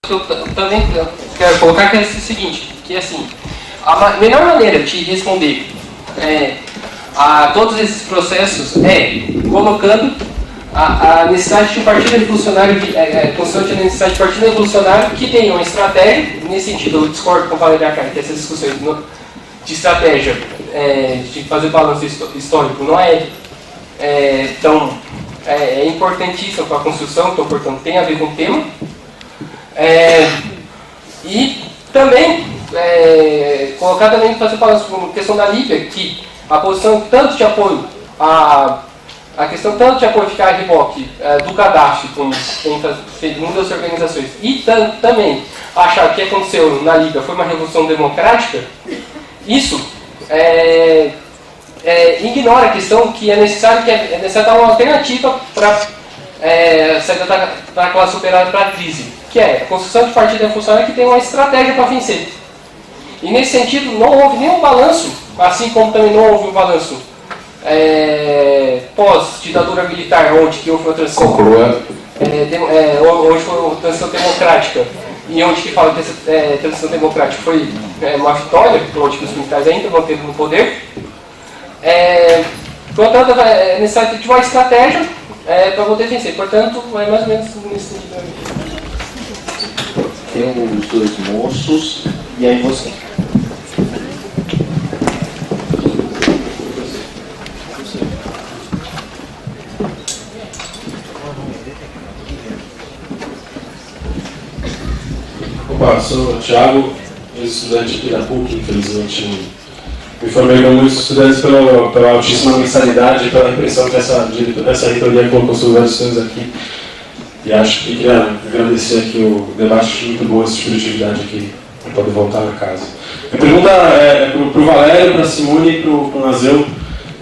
que eu também quero colocar que é o seguinte, que assim, a melhor maneira de responder a todos esses processos é colocando a necessidade de um partido revolucionário, constante a necessidade de partido revolucionário que tenha uma estratégia, nesse sentido, eu discordo com o Valério Acari, que essas discussões de estratégia, de fazer balanço histórico, não é importantíssimo para a construção, então, portanto, tem a ver com o tema. E também colocar também, fazer balanço com a questão da Líbia, que a posição tanto de apoio a questão tanto de apoio ficar a reboque do Gaddafi, como tem feito muitas organizações, e também achar que o que aconteceu na Líbia foi uma revolução democrática, isso ignora a questão que é necessário dar uma alternativa para sair da classe operária para a crise, que é a construção de partido revolucionário que tem uma estratégia para vencer. E nesse sentido não houve nenhum balanço, assim como também não houve um balanço pós-ditadura militar, onde que houve uma transição, onde foi uma transição democrática, e onde que fala que essa transição democrática foi uma vitória, onde que os militares ainda manteram no poder. Portanto, é necessário ter uma estratégia para poder vencer. Portanto, é mais ou menos nesse sentido. Tem os dois moços, e aí você. Opa, sou o Thiago, ex-estudante aqui da PUC, infelizmente me formei com muitos estudantes pela altíssima mensalidade e pela repressão que essa reitoria colocou sobre vários estudantes aqui. E acho que queria agradecer aqui o debate, muito boa essa atividade aqui, para poder voltar na casa. Minha pergunta é para o Valério, para a Simone e para o Nazeu,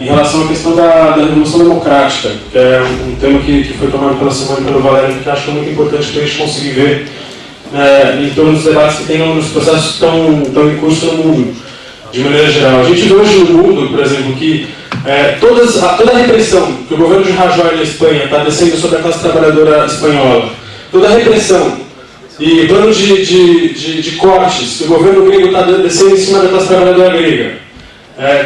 em relação à questão da Revolução Democrática, que é um tema que foi tomado pela Simone e pelo Valério, que acho que é muito importante para a gente conseguir ver em torno dos debates que tem nos processos que estão em curso no mundo, de maneira geral. A gente vê hoje no mundo, por exemplo, que toda a repressão que o governo de Rajoy na Espanha está descendo sobre a classe trabalhadora espanhola, toda a repressão e plano de cortes que o governo grego está descendo em cima da classe trabalhadora grega,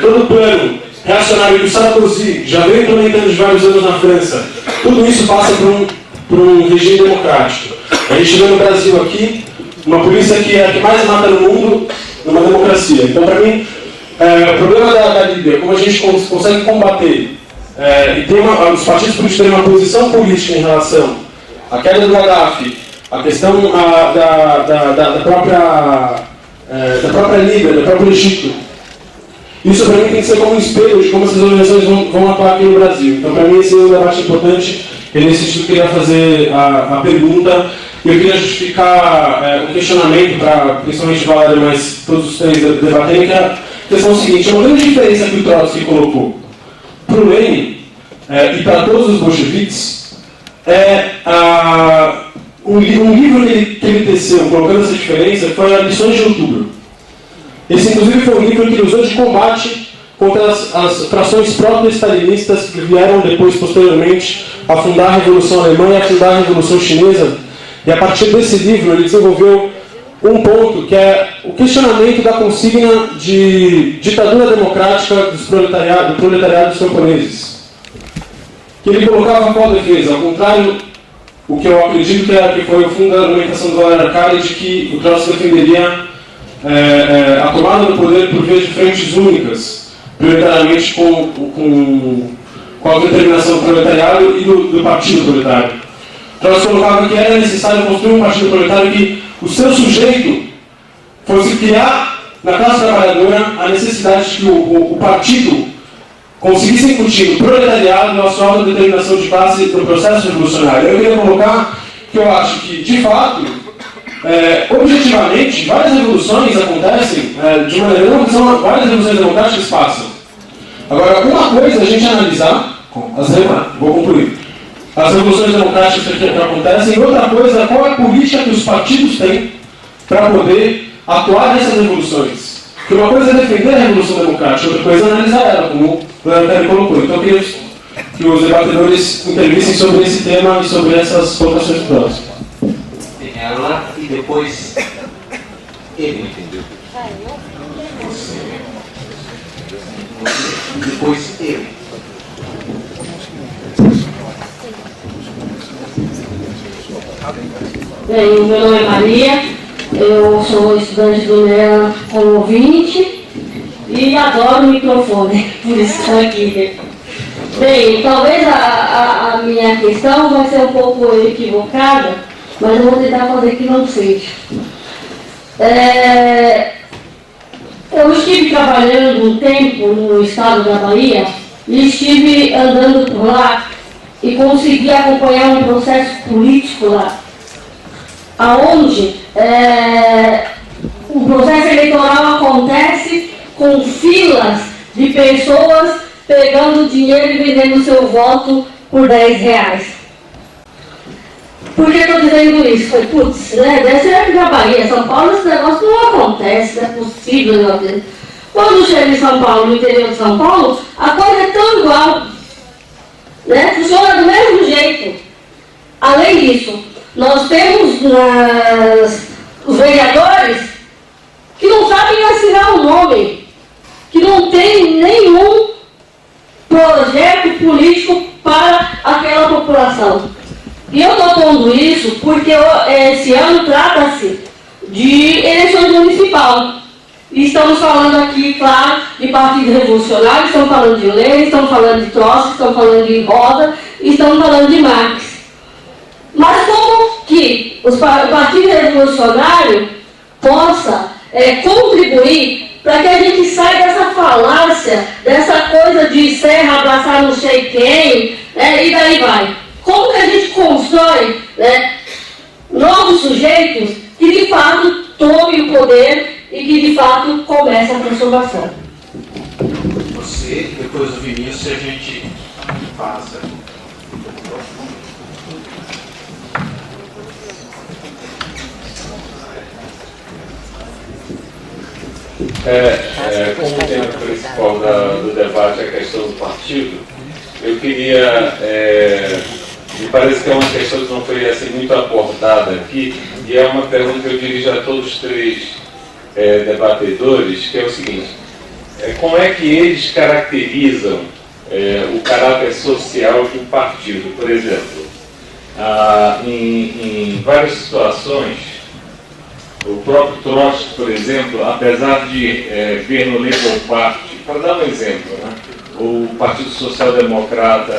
todo o plano reacionário que o Sarkozy já vem implementando de vários anos na França, tudo isso passa por um regime democrático. A gente vê no Brasil aqui uma polícia que é a que mais mata no mundo numa democracia. Então, para mim, o problema da Líbia, como a gente consegue combater, e tem os partidos políticos têm uma posição política em relação à queda do Gaddafi, a questão da própria Líbia, do próprio Egito. Isso, para mim, tem que ser como um espelho de como essas organizações vão atuar aqui no Brasil. Então, para mim, esse é um debate importante. E nesse sentido, eu queria fazer a pergunta. Eu queria justificar um questionamento para, principalmente, o Valério, mas todos os três debaterem, que é a questão seguinte: uma grande diferença que o Trotsky colocou para o Lenin e para todos os bolcheviques um livro que ele teceu, colocando essa diferença, foi a Lições de Outubro. Esse, inclusive, foi um livro que ele usou de combate contra as frações proto-stalinistas que vieram depois, posteriormente, a fundar a Revolução Alemã e a fundar a Revolução Chinesa. E a partir desse livro ele desenvolveu um ponto que é o questionamento da consigna de ditadura democrática do proletariado dos camponeses. Que ele colocava qual defesa? Ao contrário, o que eu acredito que foi o fundo da argumentação do Valério Acari, de que o Trotsky defenderia a tomada do poder por via de frentes únicas, prioritariamente com a determinação do proletariado e do partido proletário. Trotsky colocava que era necessário construir um partido proletário que o seu sujeito fosse criar na classe trabalhadora a necessidade de que o partido conseguisse incutir no proletariado a sua autodeterminação de classe no processo revolucionário. Eu queria colocar que eu acho que, de fato, objetivamente, várias revoluções acontecem de maneira não, são várias revoluções democráticas passam. Agora, uma coisa é a gente analisar, vou concluir, as revoluções democráticas que acontecem, e outra coisa, qual é a política que os partidos têm para poder atuar nessas revoluções. Porque uma coisa é defender a revolução democrática, outra coisa é analisar ela, como o Leandro colocou. Então eu queria que os debatedores intervissem sobre esse tema e sobre essas colocações próximas. Bem, falar e depois ele, entendeu? Você. E depois ele. Bem, meu nome é Maria, eu sou estudante do NEA como ouvinte e adoro o microfone, por isso estou aqui. Bem, talvez a minha questão vai ser um pouco equivocada, mas eu vou tentar fazer que não seja. Eu estive trabalhando um tempo no estado da Bahia e estive andando por lá e consegui acompanhar um processo político lá, aonde o processo eleitoral acontece com filas de pessoas pegando dinheiro e vendendo seu voto por R$10. Por que eu estou dizendo isso? Foi, putz, né? Deve ser aqui na Bahia, São Paulo, esse negócio não acontece, não é possível. Não. Quando chega em São Paulo, no interior de São Paulo, a coisa é tão igual, né? Funciona do mesmo jeito. Além disso, nós temos os vereadores que não sabem assinar o nome, que não tem nenhum projeto político para aquela população. E eu estou falando isso porque esse ano trata-se de eleições municipais. E estamos falando aqui, claro, de partido revolucionário, estamos falando de Lenin, estamos falando de Trotsky, estamos falando de Rosa, estamos falando de Marx. Mas como que o partido revolucionário possa contribuir para que a gente saia dessa falácia, dessa coisa de serra, abraçar não sei quem, e daí vai? Como que a gente constrói, né, novos sujeitos que de fato tomem o poder e que de fato comece a transformação? Você, depois do Vinícius, a gente passa. Como o tema principal do debate é a questão do partido, eu queria, me parece que é uma questão que não foi assim muito abordada aqui, e é uma pergunta que eu dirijo a todos os três debatedores, que é o seguinte: como é que eles caracterizam o caráter social de um partido? Por exemplo, em várias situações, o próprio Trotsky, por exemplo, apesar de ver no Labour Party, para dar um exemplo, né, o Partido Social Democrata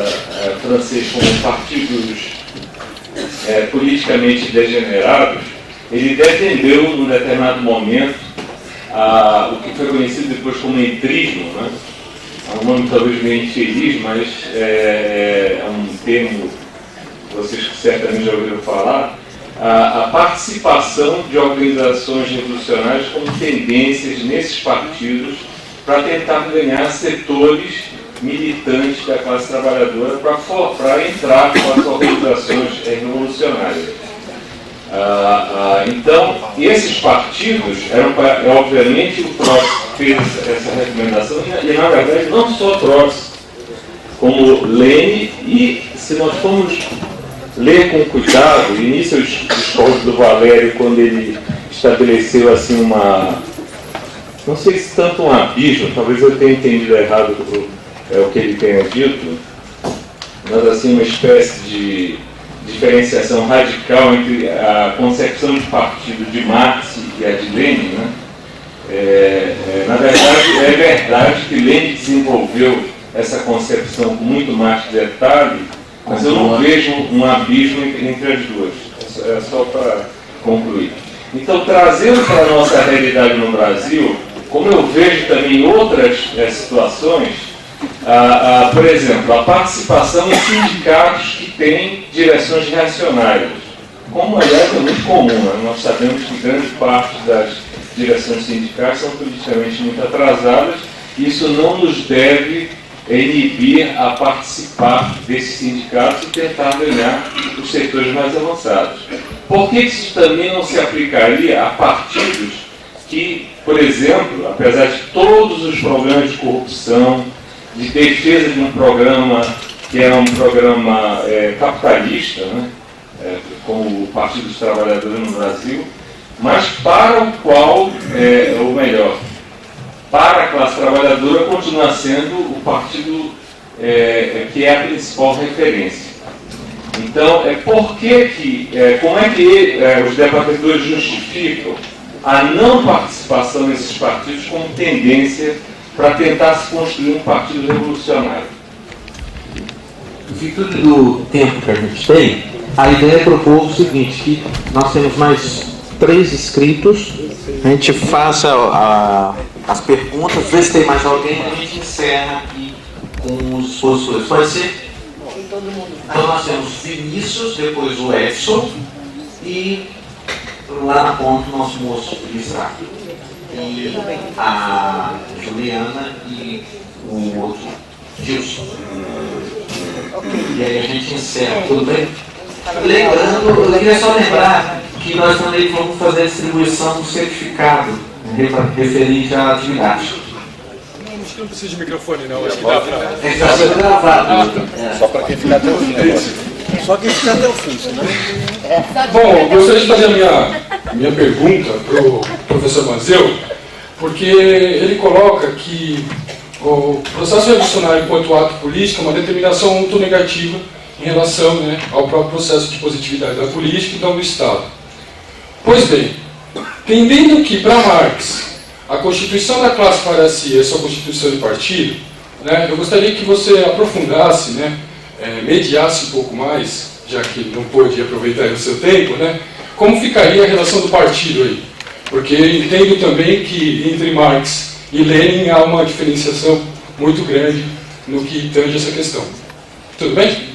francês como partidos politicamente degenerados, ele defendeu, num determinado momento, o que foi conhecido depois como entrismo, né? É um nome talvez meio infeliz, mas é um termo que vocês certamente já ouviram falar, a participação de organizações revolucionárias como tendências nesses partidos para tentar ganhar setores militantes da classe trabalhadora para entrar com as organizações revolucionárias. Então, esses partidos eram, obviamente, o Trotsky fez essa recomendação, e na verdade não só Trotsky, como Lenin, e se nós formos ler com cuidado, e nisso eu discordo do Valério quando ele estabeleceu assim não sei se tanto um abismo, talvez eu tenha entendido errado o que ele tenha dito, mas assim uma espécie de diferenciação radical entre a concepção de partido de Marx e a de Lenin, né? Na verdade, é verdade que Lenin desenvolveu essa concepção com muito mais detalhe, mas eu não vejo um abismo entre as duas. É só para concluir. Então, trazendo para a nossa realidade no Brasil, como eu vejo também em outras situações, por exemplo, a participação em sindicatos que têm direções reacionárias, como aliás é muito comum, né? Nós sabemos que grande parte das direções sindicais são politicamente muito atrasadas, e isso não nos deve inibir a participar desses sindicatos e tentar ganhar os setores mais avançados. Por que isso também não se aplicaria a partidos que, por exemplo, apesar de todos os problemas de corrupção, de defesa de um programa que é um programa capitalista, né? como o Partido dos Trabalhadores no Brasil, mas para o qual, ou melhor, para a classe trabalhadora continua sendo o partido que é a principal referência. Então, como é que os debatedores justificam a não participação nesses partidos como tendência para tentar se construir um partido revolucionário? Em virtude do tempo que a gente tem, a ideia é propor o seguinte, que nós temos mais 3 inscritos, a gente faça as perguntas, vê se tem mais alguém, a gente encerra aqui com os expositores. Pode ser? Então nós temos Vinícius, depois o Edson e lá na ponta o nosso moço Isaac. E a Juliana e o outro Gilson. E aí a gente encerra, tudo bem? Lembrando, eu queria só lembrar que nós também vamos fazer a distribuição do certificado referente à atividade. Não precisa de microfone, não. Acho que dá pra... Está sendo gravado. Só para quem ficar até o fim. Só quem ficar até o fim, senão... Bom, eu gostaria de fazer a minha pergunta para o professor Mazeu, porque ele coloca que o processo revolucionário enquanto ato político é uma determinação muito negativa em relação, né, ao próprio processo de positividade da política e então do Estado. Pois bem, entendendo que para Marx a constituição da classe faria-se a sua constituição de partido, né, eu gostaria que você aprofundasse, né, mediasse um pouco mais, já que não pôde aproveitar o seu tempo, né, como ficaria a relação do partido aí? Porque entendo também que entre Marx e Lenin há uma diferenciação muito grande no que tange essa questão. Tudo bem?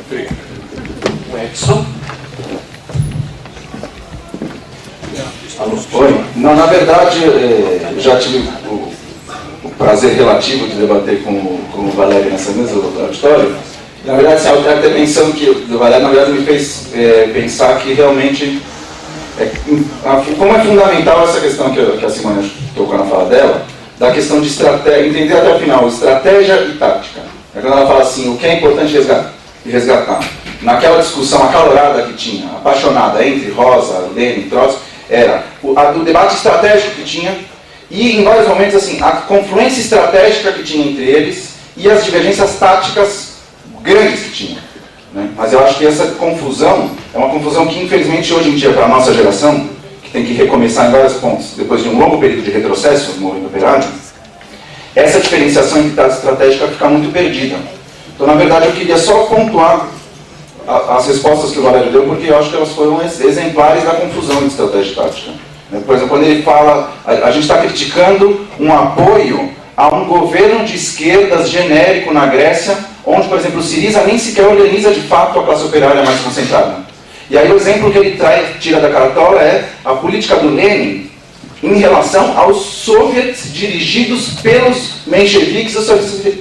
Obrigado. O Edson. Oi. Não, na verdade, eu já tive o prazer relativo de debater com o Valério nessa mesa do auditório. Na verdade, a atenção que o Valério, na verdade, me fez pensar que realmente, como é fundamental essa questão que a Simone tocou na fala dela, da questão de estratégia, entender até o final, estratégia e tática. É quando ela fala assim, o que é importante resgatar. Naquela discussão acalorada que tinha, apaixonada entre Rosa, Lenin, Trotsky, era o debate estratégico que tinha e, em vários momentos, assim, a confluência estratégica que tinha entre eles e as divergências táticas grandes que tinha. Né? Mas eu acho que essa confusão é uma confusão que, infelizmente, hoje em dia, para a nossa geração, que tem que recomeçar em vários pontos, depois de um longo período de retrocesso no movimento operário, essa diferenciação entre estratégica fica muito perdida. Então, na verdade, eu queria só pontuar as respostas que o Valério deu, porque eu acho que elas foram exemplares da confusão de estratégia e tática. Por exemplo, quando ele fala, a gente está criticando um apoio a um governo de esquerdas genérico na Grécia, onde, por exemplo, o Syriza nem sequer organiza de fato a classe operária mais concentrada. E aí o exemplo que ele tira da cartola é a política do Lenin em relação aos soviets dirigidos pelos mencheviques, os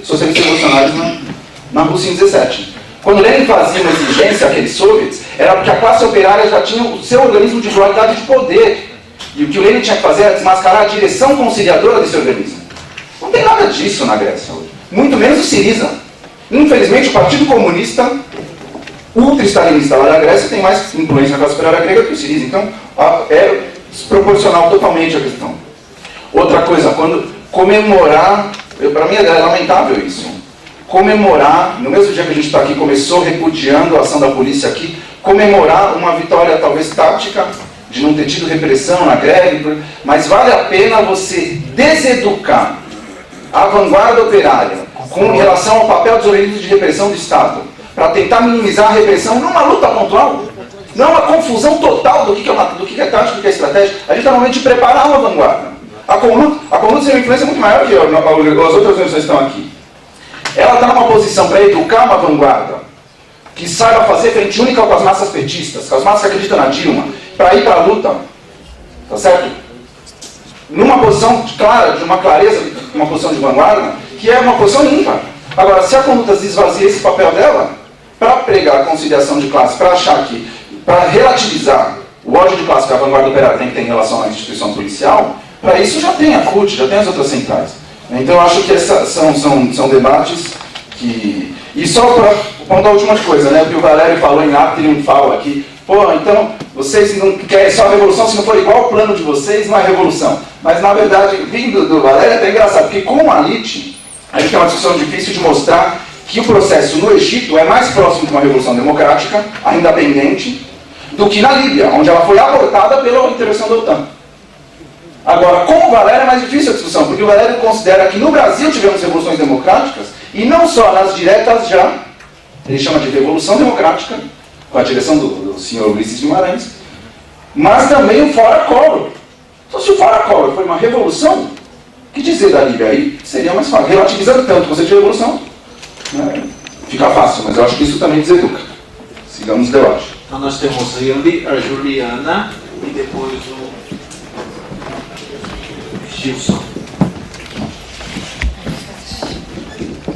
socialistas revolucionários na Rússia em 17. Quando Lenin fazia uma exigência àqueles soviets, era porque a classe operária já tinha o seu organismo de dualidade de poder. E o que o Lenin tinha que fazer era desmascarar a direção conciliadora desse organismo. Não tem nada disso na Grécia hoje. Muito menos o Syriza. Infelizmente, o Partido Comunista ultra-stalinista lá da Grécia tem mais influência na classe operária grega que o Syriza. Então, é desproporcional totalmente a questão. Outra coisa, quando comemorar... Para mim é lamentável isso. Comemorar, no mesmo dia que a gente está aqui, começou repudiando a ação da polícia aqui, comemorar uma vitória talvez tática, de não ter tido repressão na greve, mas vale a pena você deseducar a vanguarda operária com relação ao papel dos organismos de repressão do Estado, para tentar minimizar a repressão numa luta pontual. Não é uma confusão total do que é tático, do que é estratégia. A gente está no momento de preparar uma vanguarda. A Conluta tem uma influência muito maior que as outras organizações que estão aqui. Ela está numa posição para educar uma vanguarda que saiba fazer frente única com as massas petistas, com as massas que acreditam na Dilma, para ir para a luta, tá certo? Numa posição clara, de uma clareza, uma posição de vanguarda, que é uma posição ímpar. Agora, se a Conluta esvazia esse papel dela, para pregar a conciliação de classe, para achar que, para relativizar o ódio de classe que a vanguarda operária tem que ter em relação à instituição policial, para isso já tem a CUT, já tem as outras centrais. Então eu acho que são debates que... E só ponto a última coisa, né? O que o Valério falou em ato triunfal aqui. Pô, então, vocês não querem só a revolução, se não for igual ao plano de vocês, não é revolução. Mas, na verdade, vindo do Valério é até engraçado, porque com a Nietzsche, a gente tem uma discussão difícil de mostrar que o processo no Egito é mais próximo de uma revolução democrática, ainda pendente, do que na Líbia, onde ela foi abortada pela intervenção da OTAN. Agora, com o Valério é mais difícil a discussão, porque o Valério considera que no Brasil tivemos revoluções democráticas, e não só nas diretas já, ele chama de revolução democrática, com a direção do senhor Ulisses Guimarães, mas também o Fora Collor. Então, se o Fora Collor foi uma revolução, o que dizer da Líbia aí? Seria mais fácil. Relativizando tanto o conceito de revolução, né, fica fácil, mas eu acho que isso também deseduca. Sigamos o debate. Então nós temos a Juliana e depois o Gilson.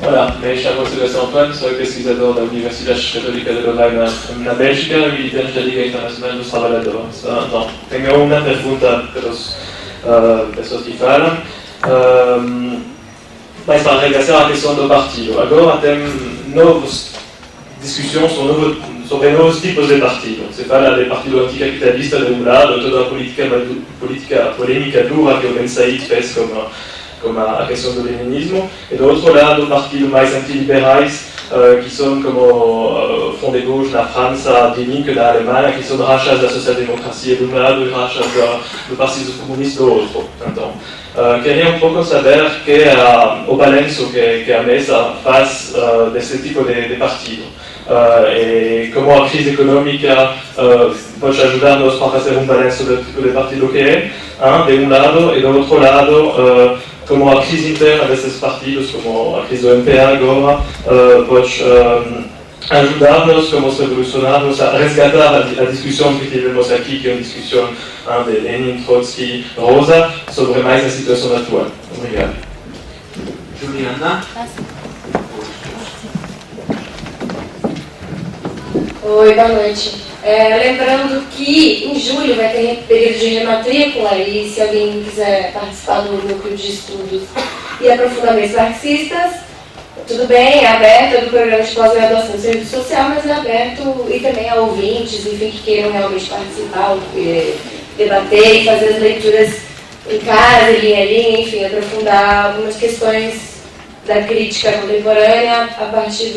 Olá, me chamo Sébastien Antoine, sou pesquisador da Universidade Católica de Roraima, na Bélgica, e militante da Liga Internacional dos Trabalhadores. Então, tenho uma pergunta para as pessoas que falam, mas para regressar à questão do partido. Agora tem novas discussões sobre novos tipos de partido. Se fala de partido anticapitalista de um lado, toda a política polêmica dura que o Ben Said fez como a questão do leninismo, e do outro lado, partidos mais antiliberais, que são como Front de Gauche na França, Die Linke na Alemanha, que são rachas da social-democracia de um lado e rachas do Partido Comunista do outro. Então, queria um pouco saber o balanço que a mesa faz desse tipo de partido. E como a crise econômica pode ajudar-nos para fazer um balanço do tipo de partido que é, de um lado, e do outro lado, como a crise interna desses partidos, como a crise do MPA agora, pode ajudar-nos como os revolucionários a resgatar a discussão que tivemos aqui, que é uma discussão de Lenin, Trotsky, Rosa, sobre mais a situação atual. Obrigado. Juliana. Oi, boa noite. Lembrando que em julho vai ter período de rematrícula e se alguém quiser participar do núcleo de estudos e aprofundamentos marxistas, tudo bem, é aberto, é do programa de pós-graduação de serviço social, mas é aberto e também a ouvintes, enfim, que queiram realmente participar, debater e fazer as leituras em casa, linha a linha, enfim, aprofundar algumas questões da crítica contemporânea a partir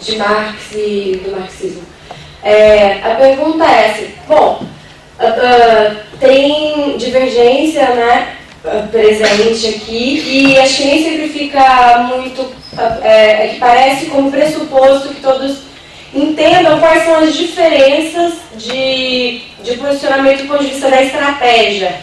de Marx e do marxismo. A pergunta é assim, bom, tem divergência, né, presente aqui, e acho que nem sempre fica muito, que parece como pressuposto que todos entendam quais são as diferenças de posicionamento do ponto de vista da estratégia.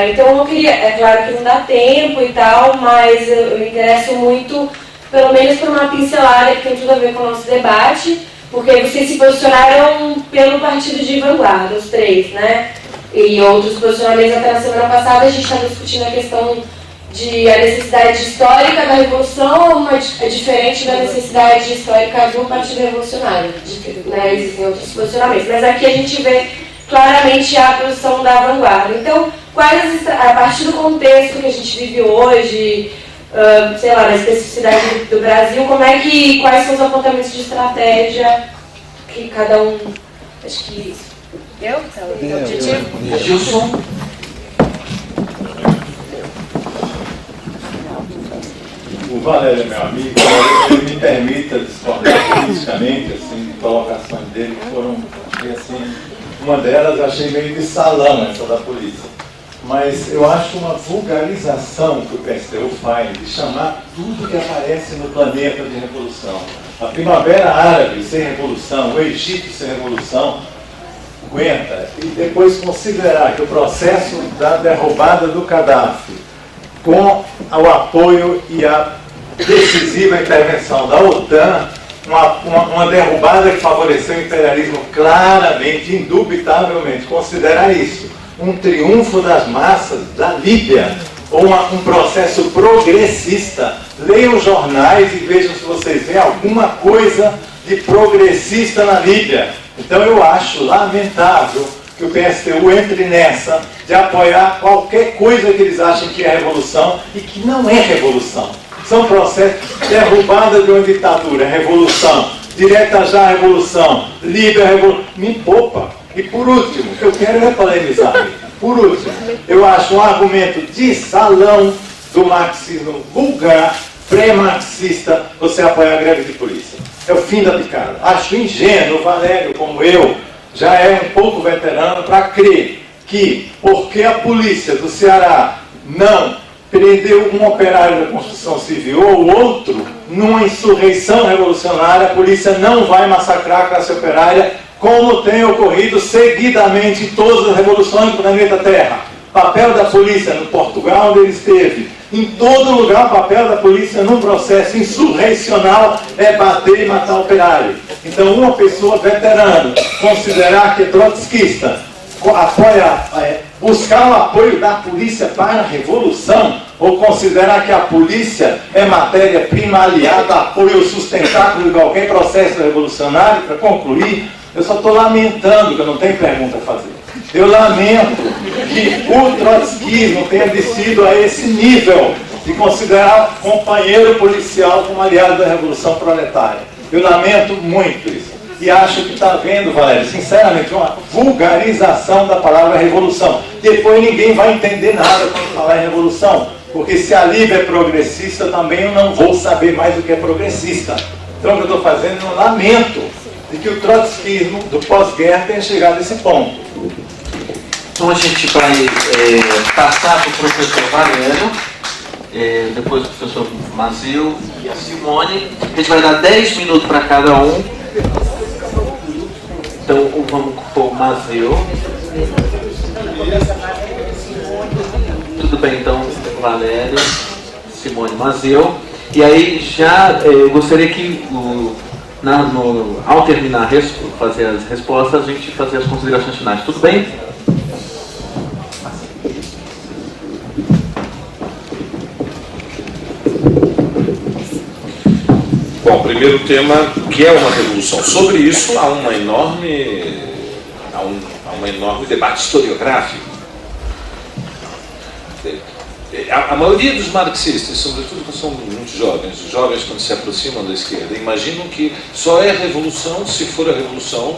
Então eu queria, é claro que não dá tempo e tal, mas eu me interesso muito, pelo menos por uma pincelada que tem tudo a ver com o nosso debate, porque vocês se posicionaram pelo partido de vanguarda, os três, né? E outros posicionamentos. Até na semana passada a gente estava discutindo a questão de a necessidade histórica da revolução, mas é diferente da necessidade histórica do partido revolucionário, né? Existem outros posicionamentos, mas aqui a gente vê claramente a posição da vanguarda. Então, a partir do contexto que a gente vive hoje, sei lá, na especificidade do Brasil, quais são os apontamentos de estratégia que cada um, acho que isso. O objetivo? Gilson. O Valério é meu amigo, ele me permita discordar politicamente, assim, de colocações dele que foram, assim, uma delas achei meio de salão, essa da polícia. Mas eu acho uma vulgarização que o PSTU faz de chamar tudo que aparece no planeta de revolução. A Primavera Árabe sem revolução, o Egito sem revolução, aguenta. E depois considerar que o processo da derrubada do Gaddafi, com o apoio e a decisiva intervenção da OTAN, uma derrubada que favoreceu o imperialismo claramente, indubitavelmente, considerar isso um triunfo das massas da Líbia, ou um processo progressista. Leiam jornais e vejam se vocês veem alguma coisa de progressista na Líbia. Então eu acho lamentável que o PSTU entre nessa de apoiar qualquer coisa que eles achem que é revolução e que não é revolução. São processos, derrubada de uma ditadura, revolução, direta já revolução, livre revolução, me poupa. E por último, eu quero polemizar. Por último, eu acho um argumento de salão do marxismo vulgar, pré-marxista, você apoiar a greve de polícia. É o fim da picada. Acho ingênuo, Valério, como eu, já é um pouco veterano, para crer que, porque a polícia do Ceará não prendeu um operário da construção civil ou outro, numa insurreição revolucionária, a polícia não vai massacrar a classe operária, como tem ocorrido seguidamente em todas as revoluções do planeta Terra. Papel da polícia no Portugal, onde ele esteve. Em todo lugar, o papel da polícia num processo insurrecional é bater e matar o operário. Então, uma pessoa veterana considerar que é trotskista, buscar o apoio da polícia para a revolução, ou considerar que a polícia é matéria-prima aliada, apoio ou sustentáculo de qualquer processo revolucionário, para concluir, eu só estou lamentando que eu não tenho pergunta a fazer. Eu lamento que o trotskismo tenha descido a esse nível de considerar companheiro policial como aliado da Revolução Proletária. Eu lamento muito isso. E acho que está vendo, Valério, sinceramente, uma vulgarização da palavra revolução. Depois ninguém vai entender nada quando falar em revolução, porque se a Lívia é progressista, também eu não vou saber mais o que é progressista. Então o que eu estou fazendo é um lamento de que o trotskismo do pós-guerra tenha chegado a esse ponto. Então a gente vai passar para o professor Valério, depois o professor Mazeu e a Simone. A gente vai dar 10 minutos para cada um. Então vamos com o Mazeu. Tudo bem, então, Valério, Simone, Mazeu. E aí já eu gostaria que ao terminar fazer as respostas, a gente fazer as considerações finais. Tudo bem? Bom, primeiro tema, o que é uma revolução? Sobre isso há um enorme debate historiográfico. A maioria dos marxistas, sobretudo que são muito jovens, os jovens quando se aproximam da esquerda, imaginam que só é revolução se for a revolução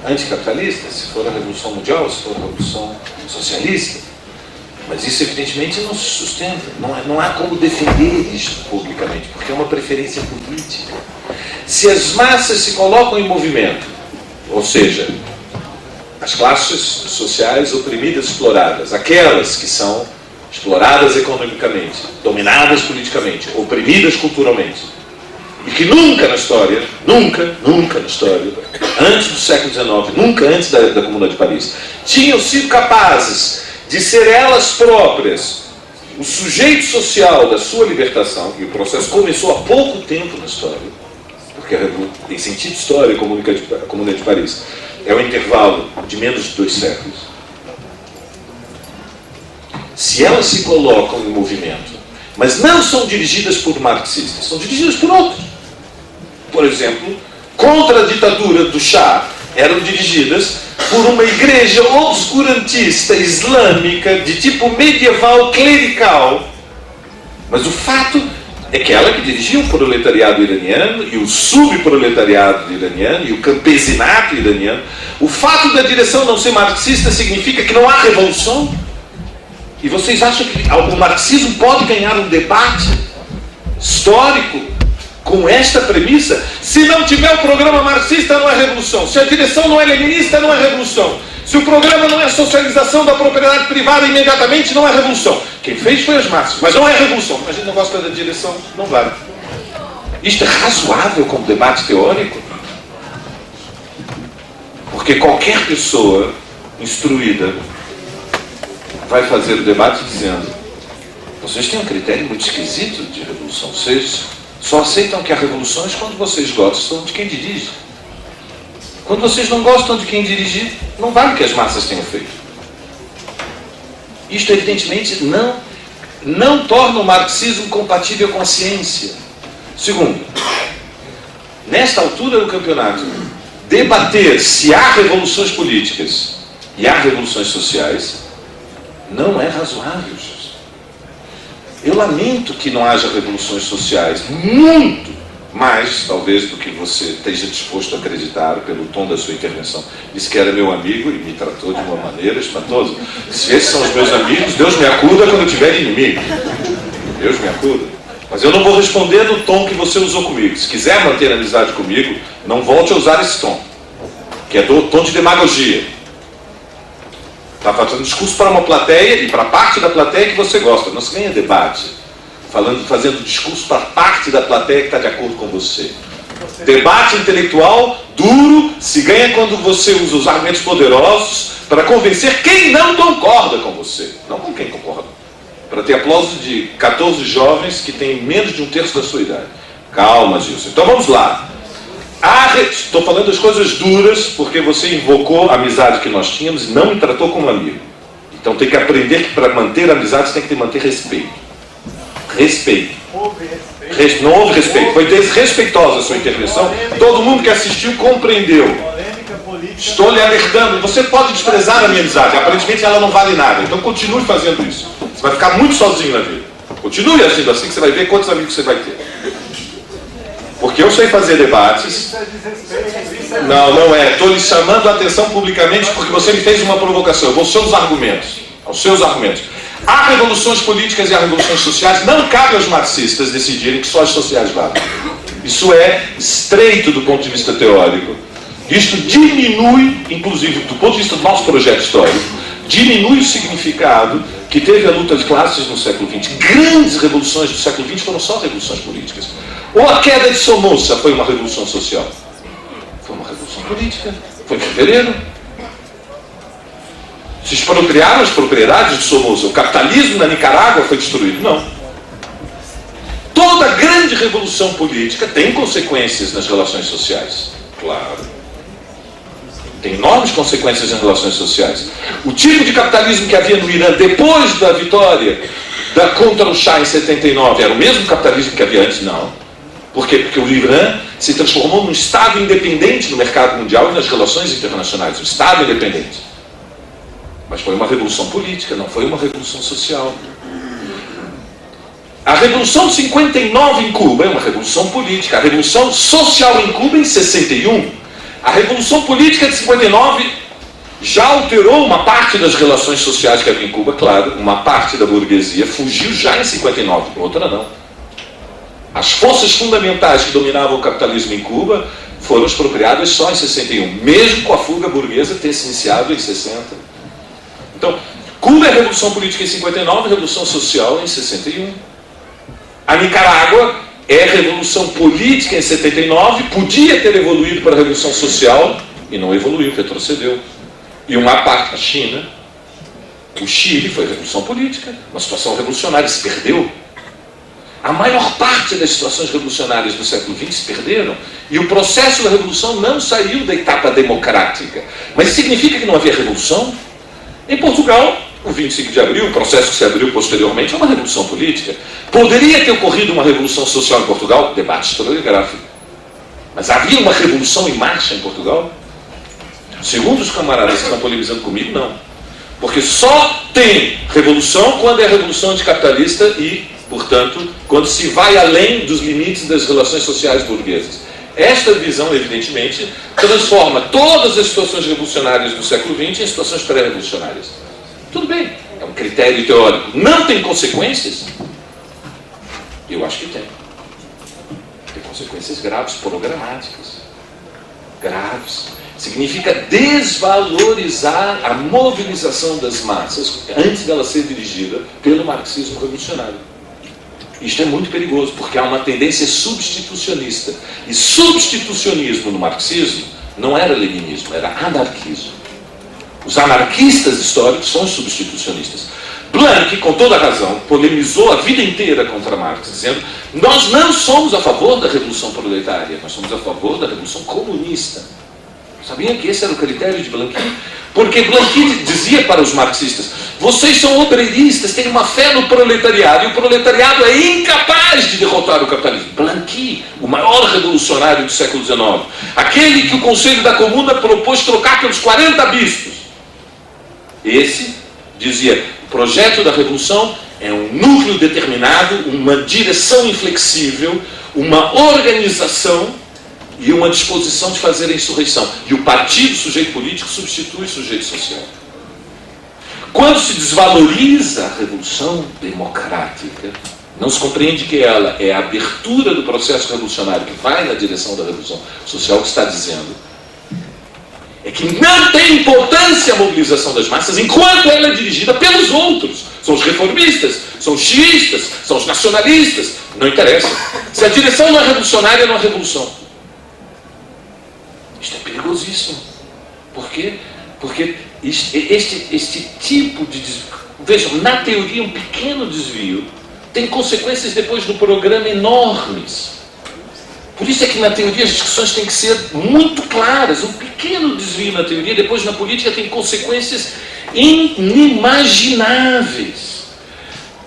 anticapitalista, se for a revolução mundial, se for a revolução socialista. Mas isso evidentemente não se sustenta, não há como defender isso publicamente, porque é uma preferência política. Se as massas se colocam em movimento, ou seja, as classes sociais oprimidas, exploradas, aquelas que são exploradas economicamente, dominadas politicamente, oprimidas culturalmente, e que nunca na história, antes do século XIX, nunca antes da Comuna de Paris, tinham sido capazes de ser elas próprias o sujeito social da sua libertação, e o processo começou há pouco tempo na história, porque tem sentido história a Comuna de Paris, é um intervalo de menos de 2 séculos. Se elas se colocam em movimento, mas não são dirigidas por marxistas, são dirigidas por outros. Por exemplo, contra a ditadura do Shah, eram dirigidas por uma igreja obscurantista islâmica de tipo medieval clerical. Mas o fato é que ela que dirigia o proletariado iraniano e o subproletariado iraniano e o campesinato iraniano. O fato da direção não ser marxista significa que não há revolução? E vocês acham que o marxismo pode ganhar um debate histórico com esta premissa? Se não tiver o programa marxista, não é revolução. Se a direção não é leninista, não é revolução. Se o programa não é socialização da propriedade privada imediatamente, não é revolução. Quem fez foi as massas, mas não é revolução. A gente não gosta da direção, não vale. Isto é razoável como debate teórico? Porque qualquer pessoa instruída vai fazer o debate dizendo: vocês têm um critério muito esquisito de revolução. Vocês só aceitam que há revoluções quando vocês gostam de quem dirige. Quando vocês não gostam de quem dirige, não vale o que as massas tenham feito. Isto, evidentemente, não torna o marxismo compatível com a ciência. Segundo, nesta altura do campeonato, debater se há revoluções políticas e há revoluções sociais não é razoável. Eu lamento que não haja revoluções sociais, muito mais, talvez, do que você esteja disposto a acreditar pelo tom da sua intervenção. Disse que era meu amigo e me tratou de uma maneira espantosa. Se esses são os meus amigos, Deus me acuda quando eu tiver inimigo. Deus me acuda. Mas eu não vou responder no tom que você usou comigo. Se quiser manter a amizade comigo, não volte a usar esse tom, que é do tom de demagogia. Está fazendo discurso para uma plateia e para parte da plateia que você gosta. Não se ganha debate fazendo discurso para parte da plateia que está de acordo com você. Debate intelectual duro se ganha quando você usa os argumentos poderosos para convencer quem não concorda com você, não com quem concorda. Para ter aplauso de 14 jovens que têm menos de um terço da sua idade. Calma, Gilson. Então vamos lá. Estou falando das coisas duras porque você invocou a amizade que nós tínhamos e não me tratou como amigo. Então tem que aprender que para manter a amizade você tem que manter respeito. Respeito. Não houve respeito. Foi desrespeitosa a sua intervenção. Todo mundo que assistiu compreendeu. Estou lhe alertando. Você pode desprezar a minha amizade. Aparentemente ela não vale nada. Então continue fazendo isso. Você vai ficar muito sozinho na vida. Continue agindo assim que você vai ver quantos amigos você vai ter. Porque eu sei fazer debates. Não é. Estou lhe chamando a atenção publicamente porque você me fez uma provocação. Eu vou aos seus argumentos. Aos seus argumentos. Há revoluções políticas e há revoluções sociais. Não cabe aos marxistas decidirem que só as sociais valem. Isso é estreito do ponto de vista teórico. Isto diminui, inclusive do ponto de vista do nosso projeto histórico, diminui o significado que teve a luta de classes no século XX. Grandes revoluções do século XX foram só revoluções políticas. Ou a queda de Somoza foi uma revolução social? Foi uma revolução política. Foi em fevereiro. Se expropriaram as propriedades de Somoza. O capitalismo na Nicarágua foi destruído? Não. Toda grande revolução política tem consequências nas relações sociais. Claro. Tem enormes consequências nas relações sociais. O tipo de capitalismo que havia no Irã depois da vitória contra o Shah em 79 era o mesmo capitalismo que havia antes? Não. Por quê? Porque o Irã se transformou num Estado independente no mercado mundial e nas relações internacionais. Um Estado independente. Mas foi uma revolução política, não foi uma revolução social. A Revolução de 59 em Cuba é uma revolução política. A Revolução Social em Cuba em 61. A Revolução Política de 59 já alterou uma parte das relações sociais que havia em Cuba, claro. Uma parte da burguesia fugiu já em 59, outra não. As forças fundamentais que dominavam o capitalismo em Cuba foram expropriadas só em 61, mesmo com a fuga burguesa ter se iniciado em 60. Então, Cuba é a Revolução Política em 59, Revolução Social em 61. A Nicarágua é a Revolução Política em 79, podia ter evoluído para a Revolução Social e não evoluiu, retrocedeu. E uma parte, a China, o Chile foi a Revolução Política, uma situação revolucionária, se perdeu. A maior parte das situações revolucionárias do século XX se perderam e o processo da revolução não saiu da etapa democrática. Mas significa que não havia revolução? Em Portugal, o 25 de abril, o processo que se abriu posteriormente, é uma revolução política. Poderia ter ocorrido uma revolução social em Portugal? Debate historiográfico. Mas havia uma revolução em marcha em Portugal? Segundo os camaradas que estão polemizando comigo, não. Porque só tem revolução quando é revolução anticapitalista e, portanto, quando se vai além dos limites das relações sociais burguesas. Esta visão, evidentemente, transforma todas as situações revolucionárias do século XX em situações pré-revolucionárias. Tudo bem, é um critério teórico. Não tem consequências? Eu acho que tem. Tem consequências graves, programáticas. Graves. Significa desvalorizar a mobilização das massas antes dela ser dirigida pelo marxismo revolucionário. Isto é muito perigoso, porque há uma tendência substitucionista. E substitucionismo no marxismo não era leninismo, era anarquismo. Os anarquistas históricos são os substitucionistas. Blanc, com toda razão, polemizou a vida inteira contra Marx, dizendo: nós não somos a favor da revolução proletária, nós somos a favor da revolução comunista. Sabiam que esse era o critério de Blanc? Porque Blanc dizia para os marxistas: vocês são obreiristas, têm uma fé no proletariado, e o proletariado é incapaz de derrotar o capitalismo. Blanc, o maior revolucionário do século XIX, aquele que o Conselho da Comuna propôs trocar pelos 40 bispos. Esse dizia: o projeto da revolução É um núcleo determinado, uma direção inflexível, uma organização e uma disposição de fazer a insurreição. E o partido, sujeito político, substitui o sujeito social. Quando se desvaloriza a revolução democrática, não se compreende que ela é a abertura do processo revolucionário que vai na direção da revolução social, que está dizendo é que não tem importância a mobilização das massas enquanto ela é dirigida pelos outros. São os reformistas, são os xiistas, são os nacionalistas. Não interessa. Se a direção não é revolucionária, não é revolução. Isto é perigosíssimo. Por quê? Porque este tipo de desvio... Vejam, na teoria um pequeno desvio tem consequências depois no programa enormes. Por isso é que na teoria as discussões têm que ser muito claras. Um pequeno desvio na teoria, depois na política, tem consequências inimagináveis.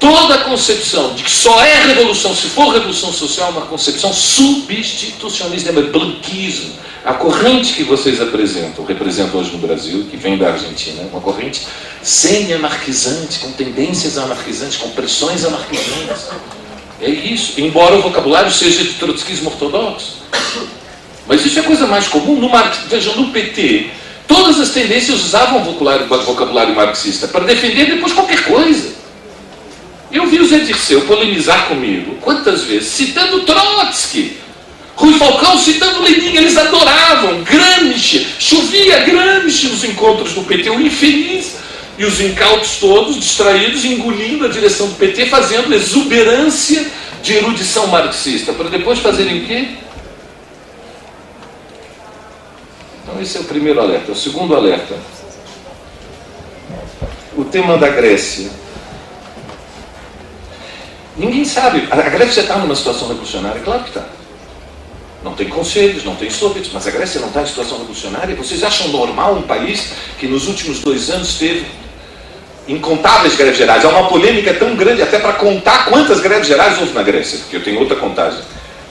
Toda a concepção de que só é revolução se for revolução social é uma concepção substitucionista, é branquismo. A corrente que vocês representam hoje no Brasil, que vem da Argentina, é uma corrente semi-anarquizante, com tendências anarquizantes, com pressões anarquizantes. É isso, embora o vocabulário seja de trotskismo ortodoxo. Mas isso é coisa mais comum. Vejam, no PT, todas as tendências usavam vocabulário marxista para defender depois qualquer coisa. Eu vi o Zé Dirceu polemizar comigo, quantas vezes, citando Trotsky, Rui Falcão citando Lenin, eles adoravam Gramsci, chovia Gramsci nos encontros do PT, o infeliz. E os incautos todos, distraídos, engolindo a direção do PT, fazendo exuberância de erudição marxista, para depois fazerem o quê? Então esse é o primeiro alerta. O segundo alerta. O tema da Grécia. Ninguém sabe. A Grécia está numa situação revolucionária? Claro que está. Não tem conselhos, não tem soviets, mas a Grécia não está em situação revolucionária. Vocês acham normal um país que nos últimos 2 anos teve incontáveis greves gerais? Há uma polêmica tão grande até para contar quantas greves gerais houve na Grécia, porque eu tenho outra contagem.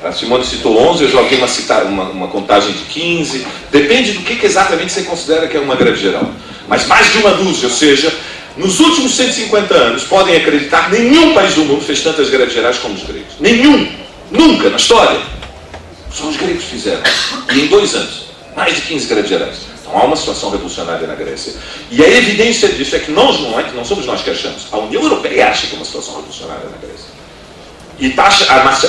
A Simone citou 11, eu já alguém uma contagem de 15. Depende do que exatamente você considera que é uma greve geral. Mas mais de uma dúzia, ou seja, nos últimos 150 anos, podem acreditar, nenhum país do mundo fez tantas greves gerais como os gregos. Nenhum! Nunca, na história. Só os gregos fizeram. E em 2 anos, mais de 15 greves gerais. Então há uma situação revolucionária na Grécia. E a evidência disso é que não somos nós que achamos. A União Europeia acha que é uma situação revolucionária na Grécia. E está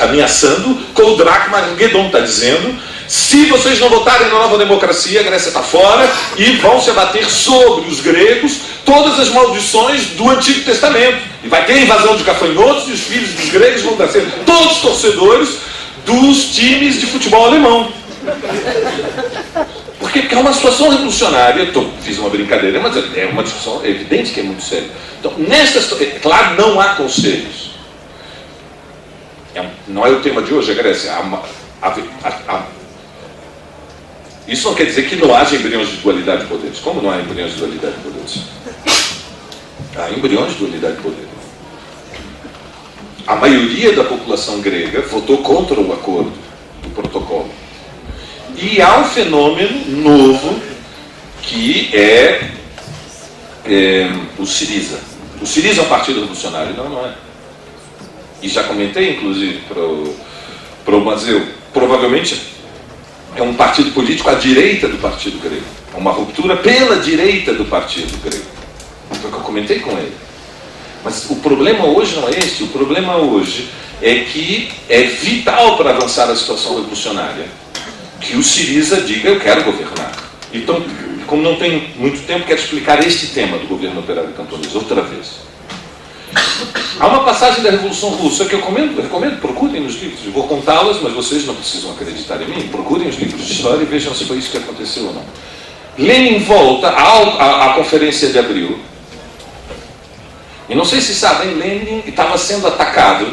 ameaçando, Kodrak Magedon está dizendo, se vocês não votarem na nova democracia, a Grécia está fora, e vão se abater sobre os gregos todas as maldições do Antigo Testamento. E vai ter a invasão de gafanhotos, e os filhos dos gregos vão ser todos torcedores dos times de futebol alemão. Porque é uma situação revolucionária. Fiz uma brincadeira, mas é uma discussão evidente que é muito séria. Então, claro, não há conselhos. Não é o tema de hoje, a Grécia. Isso não quer dizer que não haja embriões de dualidade de poderes. Como não há embriões de dualidade de poderes? Há embriões de dualidade de poderes. A maioria da população grega votou contra o acordo, o protocolo. E há um fenômeno novo que é o Siriza. O Siriza é um partido revolucionário? Não é. E já comentei, inclusive, para o Mazeu, provavelmente é um partido político à direita do partido grego. É uma ruptura pela direita do partido grego. Foi o que eu comentei com ele. Mas o problema hoje não é este. O problema hoje é que é vital para avançar a situação revolucionária que o Siriza diga, eu quero governar. Então, como não tem muito tempo, quero explicar este tema do governo operário camponês outra vez. Há uma passagem da Revolução Russa que eu recomendo, procurem nos livros. Eu vou contá-las, mas vocês não precisam acreditar em mim. Procurem os livros de história e vejam se foi isso que aconteceu ou não. Lenin volta à Conferência de Abril. E não sei se sabem, Lenin estava sendo atacado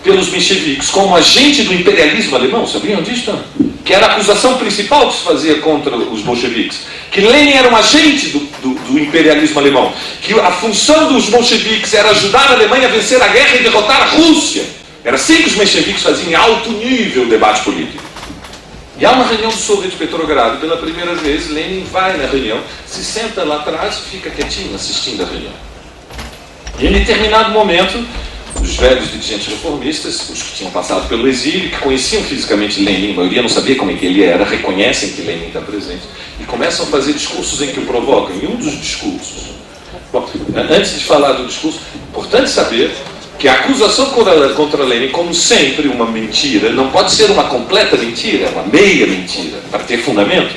pelos mencheviques como agente do imperialismo alemão. Sabiam disso? Que era a acusação principal que se fazia contra os bolcheviques. Que Lenin era um agente do imperialismo alemão. Que a função dos bolcheviques era ajudar a Alemanha a vencer a guerra e derrotar a Rússia. Era assim que os mencheviques faziam em alto nível o debate político. E há uma reunião do Soviet de Petrogrado, pela primeira vez, Lenin vai na reunião, se senta lá atrás e fica quietinho assistindo a reunião. E em determinado momento, os velhos dirigentes reformistas, os que tinham passado pelo exílio, que conheciam fisicamente Lenin, a maioria não sabia como é que ele era, reconhecem que Lenin está presente, e começam a fazer discursos em que o provocam. E um dos discursos, bom, antes de falar do discurso, é importante saber que a acusação contra Lenin, como sempre uma mentira, não pode ser uma completa mentira, é uma meia mentira, para ter fundamento.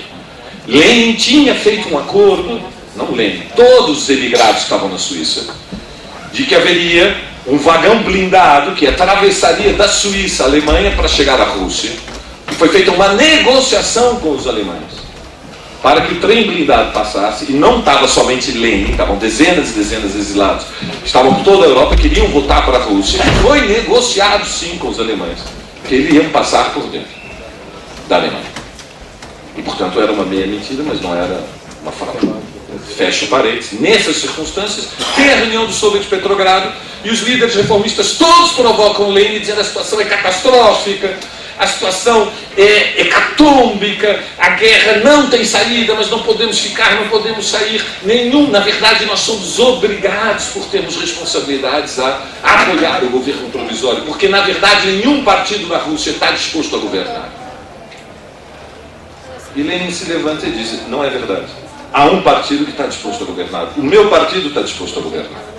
Lenin tinha feito um acordo, não Lenin, todos os emigrados que estavam na Suíça, de que haveria um vagão blindado que atravessaria da Suíça à Alemanha para chegar à Rússia. E foi feita uma negociação com os alemães para que o trem blindado passasse, e não estava somente Lenin, estavam dezenas e dezenas de exilados, estavam por toda a Europa, queriam voltar para a Rússia, e foi negociado sim com os alemães, que eles iam passar por dentro da Alemanha. E portanto era uma meia mentira, mas não era uma fraude. Fecha parênteses. Nessas circunstâncias, tem a reunião do Soviet de Petrogrado, e os líderes reformistas todos provocam Lenin, dizendo que a situação é catastrófica, a situação é hecatômbica, a guerra não tem saída, mas não podemos ficar, não podemos sair nenhum. Na verdade, nós somos obrigados, por termos responsabilidades, a apoiar o governo provisório, porque, na verdade, nenhum partido na Rússia está disposto a governar. E Lenin se levanta e diz, não é verdade. Há um partido que está disposto a governar. O meu partido está disposto a governar.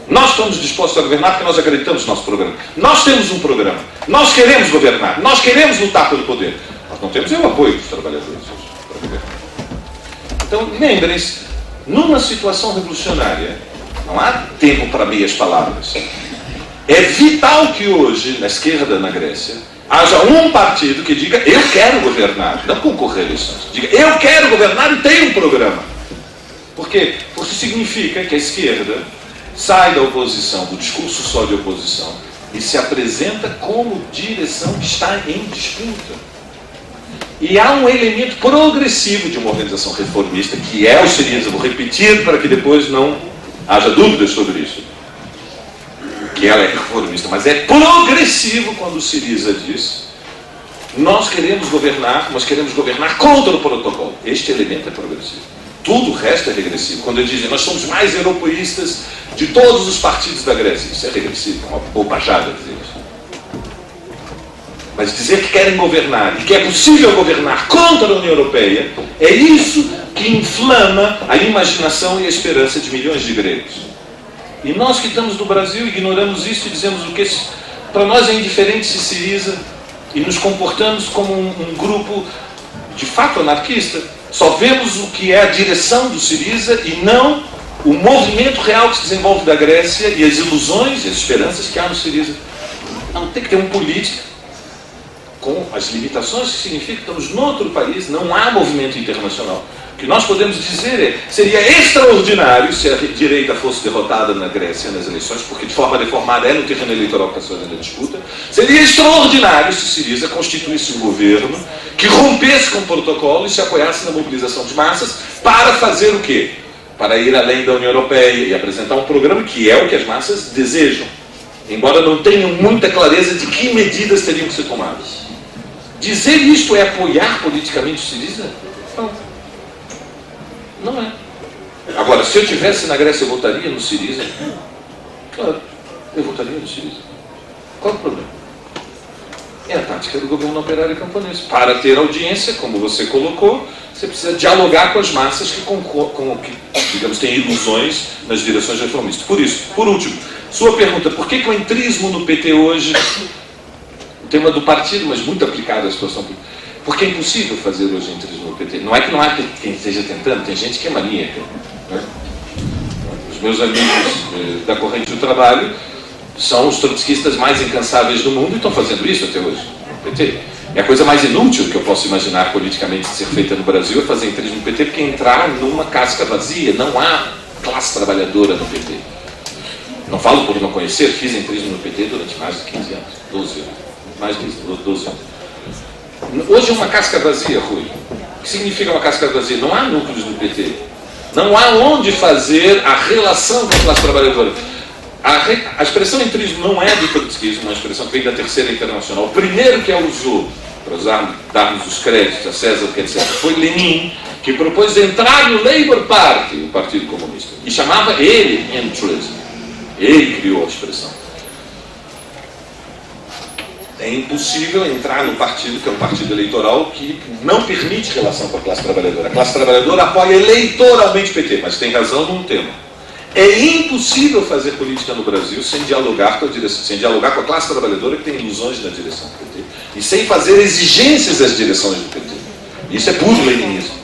Nós estamos dispostos a governar porque nós acreditamos no nosso programa. Nós temos um programa. Nós queremos governar. Nós queremos lutar pelo poder. Nós não temos o apoio dos trabalhadores para governar. Então, lembrem-se, numa situação revolucionária, não há tempo para meias palavras. É vital que hoje, na esquerda, na Grécia, haja um partido que diga, eu quero governar, não concorrer a eleições. Diga, eu quero governar e tenho um programa. Por quê? Porque significa que a esquerda sai da oposição, do discurso só de oposição, e se apresenta como direção que está em disputa. E há um elemento progressivo de uma organização reformista, que é o Syriza, vou repetir para que depois não haja dúvidas sobre isso, que ela é reformista, mas é progressivo quando o Syriza diz, nós queremos governar, mas queremos governar contra o protocolo. Este elemento é progressivo. Tudo o resto é regressivo. Quando eles dizem, nós somos mais europeístas de todos os partidos da Grécia, isso é regressivo, é uma bobajada dizer isso. Mas dizer que querem governar e que é possível governar contra a União Europeia, é isso que inflama a imaginação e a esperança de milhões de gregos. E nós que estamos no Brasil ignoramos isso e dizemos o que para nós é indiferente se Syriza, e nos comportamos como um grupo de fato anarquista. Só vemos o que é a direção do Syriza e não o movimento real que se desenvolve da Grécia e as ilusões e as esperanças que há no Syriza. Não, tem que ter um político com as limitações que significa que estamos noutro país, não há movimento internacional. O que nós podemos dizer seria extraordinário se a direita fosse derrotada na Grécia nas eleições, porque de forma deformada é no terreno eleitoral que está fazendo a disputa. Seria extraordinário se Syriza constituísse um governo que rompesse com o protocolo e se apoiasse na mobilização de massas para fazer o quê? Para ir além da União Europeia e apresentar um programa que é o que as massas desejam, embora não tenham muita clareza de que medidas teriam que ser tomadas. Dizer isto é apoiar politicamente o Syriza? Não. Não é. Agora, se eu estivesse na Grécia, eu votaria no Syriza? Claro, eu votaria no Syriza. Qual é o problema? É a tática do governo operário camponês. Para ter audiência, como você colocou, você precisa dialogar com as massas que digamos, têm ilusões nas direções reformistas. Por isso, por último, sua pergunta, por que o entrismo no PT hoje, o tema do partido, mas muito aplicado à situação política, porque é impossível fazer hoje entrismo no PT. Não é que não há quem esteja tentando, tem gente que é maníaca. Né? Os meus amigos da corrente do trabalho são os trotskistas mais incansáveis do mundo e estão fazendo isso até hoje, no PT. É a coisa mais inútil que eu posso imaginar politicamente ser feita no Brasil é fazer entrismo no PT, porque entrar numa casca vazia, não há classe trabalhadora no PT. Não falo por não conhecer, fiz entrismo no PT durante mais de 15 anos, 12 anos, mais de 12 anos. Hoje é uma casca vazia, Rui. O que significa uma casca vazia? Não há núcleos no PT. Não há onde fazer a relação com a classe trabalhadora. A expressão entrismo não é do trotskismo, é uma expressão que vem da Terceira Internacional. O primeiro que a usou, para darmos os créditos a César, etc., foi Lenin, que propôs entrar no Labour Party, o Partido Comunista, e chamava ele entrismo. Ele criou a expressão. É impossível entrar no partido, que é um partido eleitoral, que não permite relação com a classe trabalhadora. A classe trabalhadora apoia eleitoralmente o PT, mas tem razão num tema. É impossível fazer política no Brasil sem dialogar com a direção, sem dialogar com a classe trabalhadora que tem ilusões na direção do PT, e sem fazer exigências das direções do PT. Isso é puro leninismo.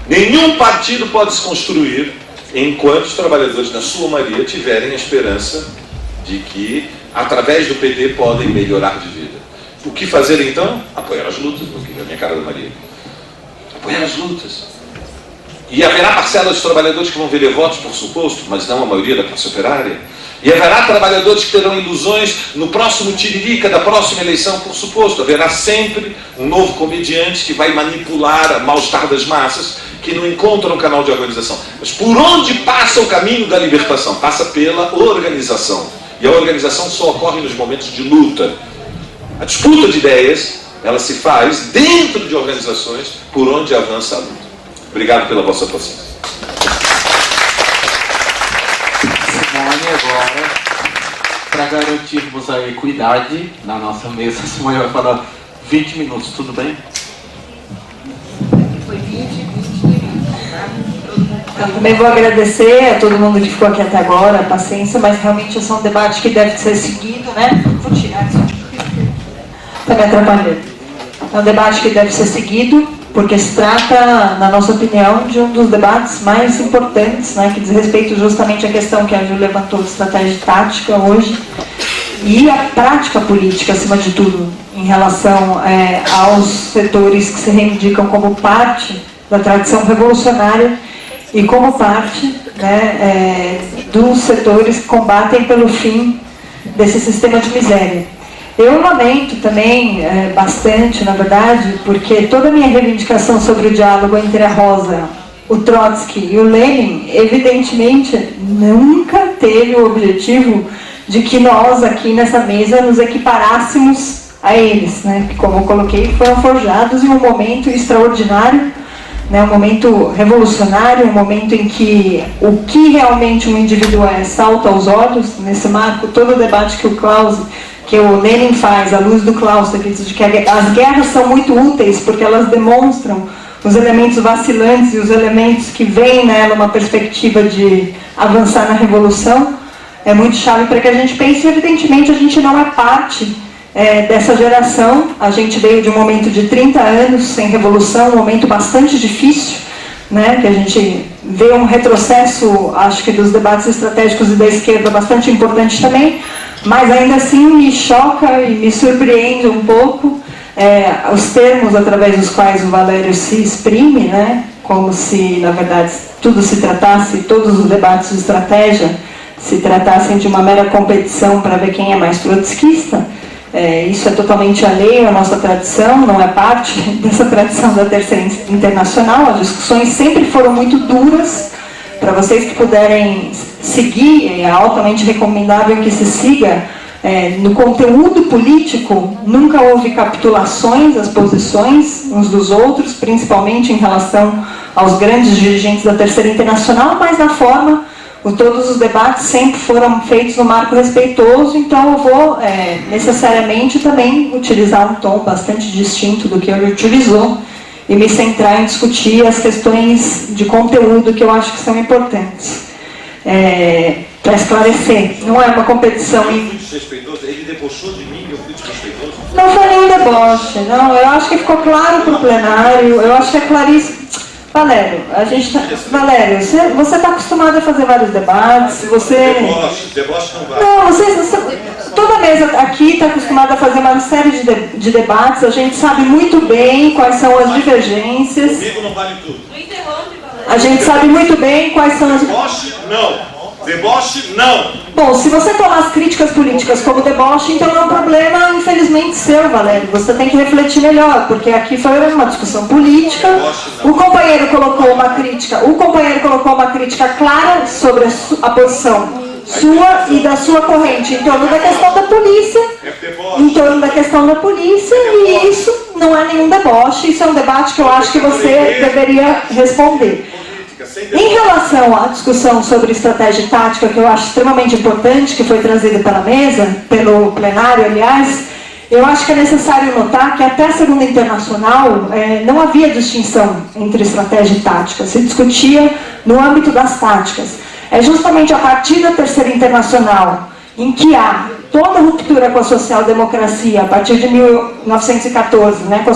Nenhum partido pode se construir enquanto os trabalhadores, na sua maioria, tiverem a esperança de que, através do PT, podem melhorar de vida. O que fazer então? Apoiar as lutas, porque é a minha cara da Maria. Apoiar as lutas. E haverá parcela dos trabalhadores que vão ver votos, por suposto, mas não a maioria da classe operária. E haverá trabalhadores que terão ilusões no próximo tiririca da próxima eleição, por suposto. Haverá sempre um novo comediante que vai manipular a mal-estar das massas, que não encontram um canal de organização. Mas por onde passa o caminho da libertação? Passa pela organização. E a organização só ocorre nos momentos de luta. A disputa de ideias, ela se faz dentro de organizações por onde avança a luta. Obrigado pela vossa paciência. Simone, agora, para garantirmos a equidade na nossa mesa, a Simone vai falar 20 minutos, tudo bem? Foi 20, tá? Eu também vou agradecer a todo mundo que ficou aqui até agora, a paciência, mas realmente esse é um debate que deve ser seguido, né? Vou tirar isso. Está me atrapalhando. É um debate que deve ser seguido, porque se trata, na nossa opinião, de um dos debates mais importantes, né, que diz respeito justamente à questão que a Ju levantou de estratégia tática hoje, e a prática política, acima de tudo, em relação aos setores que se reivindicam como parte da tradição revolucionária e como parte, né, dos setores que combatem pelo fim desse sistema de miséria. Eu lamento também bastante, na verdade, porque toda a minha reivindicação sobre o diálogo entre a Rosa, o Trotsky e o Lenin, evidentemente, nunca teve o objetivo de que nós aqui nessa mesa nos equiparássemos a eles, né? Que, como eu coloquei, foram forjados em um momento extraordinário, né? Um momento revolucionário, um momento em que o que realmente um indivíduo salta aos olhos, nesse marco, todo o debate que o Lenin faz, à luz do Clausewitz, que diz que as guerras são muito úteis porque elas demonstram os elementos vacilantes e os elementos que veem nela uma perspectiva de avançar na revolução, é muito chave para que a gente pense. Evidentemente, a gente não é parte dessa geração. A gente veio de um momento de 30 anos sem revolução, um momento bastante difícil, né, que a gente vê um retrocesso, acho que dos debates estratégicos e da esquerda bastante importante também, mas ainda assim me choca e me surpreende um pouco os termos através dos quais o Valério se exprime, né, como se, na verdade, tudo se tratasse, todos os debates de estratégia se tratassem de uma mera competição para ver quem é mais trotskista. Isso é totalmente alheio à nossa tradição, não é parte dessa tradição da Terceira Internacional. As discussões sempre foram muito duras. Para vocês que puderem seguir, é altamente recomendável que se siga. No conteúdo político, nunca houve capitulações das posições uns dos outros, principalmente em relação aos grandes dirigentes da Terceira Internacional, mas na forma, todos os debates sempre foram feitos no marco respeitoso, então eu vou necessariamente também utilizar um tom bastante distinto do que ele utilizou e me centrar em discutir as questões de conteúdo que eu acho que são importantes. Para esclarecer, não é uma competição em... Desrespeitoso, ele debochou de mim e eu fui desrespeitoso? Não foi nenhum deboche, não, eu acho que ficou claro para o plenário, eu acho que é claríssimo. Valério, Valério, você está acostumado a fazer vários debates, você... Deboche não vai. Não, toda mesa aqui está acostumada a fazer uma série de debates, a gente sabe muito bem quais são as divergências. Comigo não vale tudo. Não interrompe, Valério. A gente sabe muito bem quais são as... Deboche, não. Deboche, não. Bom, se você tomar as críticas políticas como deboche, então é um problema, infelizmente, seu, Valério. Você tem que refletir melhor, porque aqui foi uma discussão política. O companheiro colocou uma crítica clara sobre a posição sua e da sua corrente em torno da questão da polícia, e isso não é nenhum deboche, isso é um debate que eu acho que você deveria responder. Em relação à discussão sobre estratégia tática, que eu acho extremamente importante, que foi trazida para a mesa, pelo plenário, aliás, Eu acho que é necessário notar que até a Segunda Internacional não havia distinção entre estratégia e tática, se discutia no âmbito das táticas. É justamente a partir da Terceira Internacional, em que há toda a ruptura com a social-democracia, a partir de 1914, né, com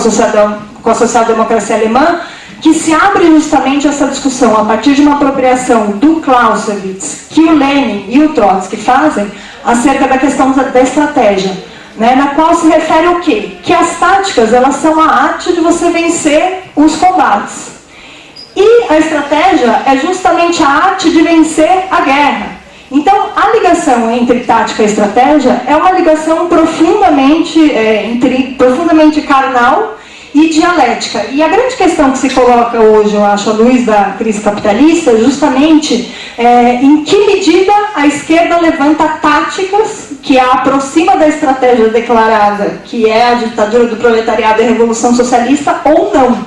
a social-democracia alemã, que se abre justamente essa discussão, a partir de uma apropriação do Clausewitz, que o Lenin e o Trotsky fazem, acerca da questão da estratégia, né, na qual se refere o quê? Que as táticas, elas são a arte de você vencer os combates. E a estratégia é justamente a arte de vencer a guerra. Então, a ligação entre tática e estratégia é uma ligação profundamente carnal e dialética. E a grande questão que se coloca hoje, eu acho, à luz da crise capitalista, é justamente em que medida a esquerda levanta táticas que a aproxima da estratégia declarada, que é a ditadura do proletariado e a revolução socialista, ou não.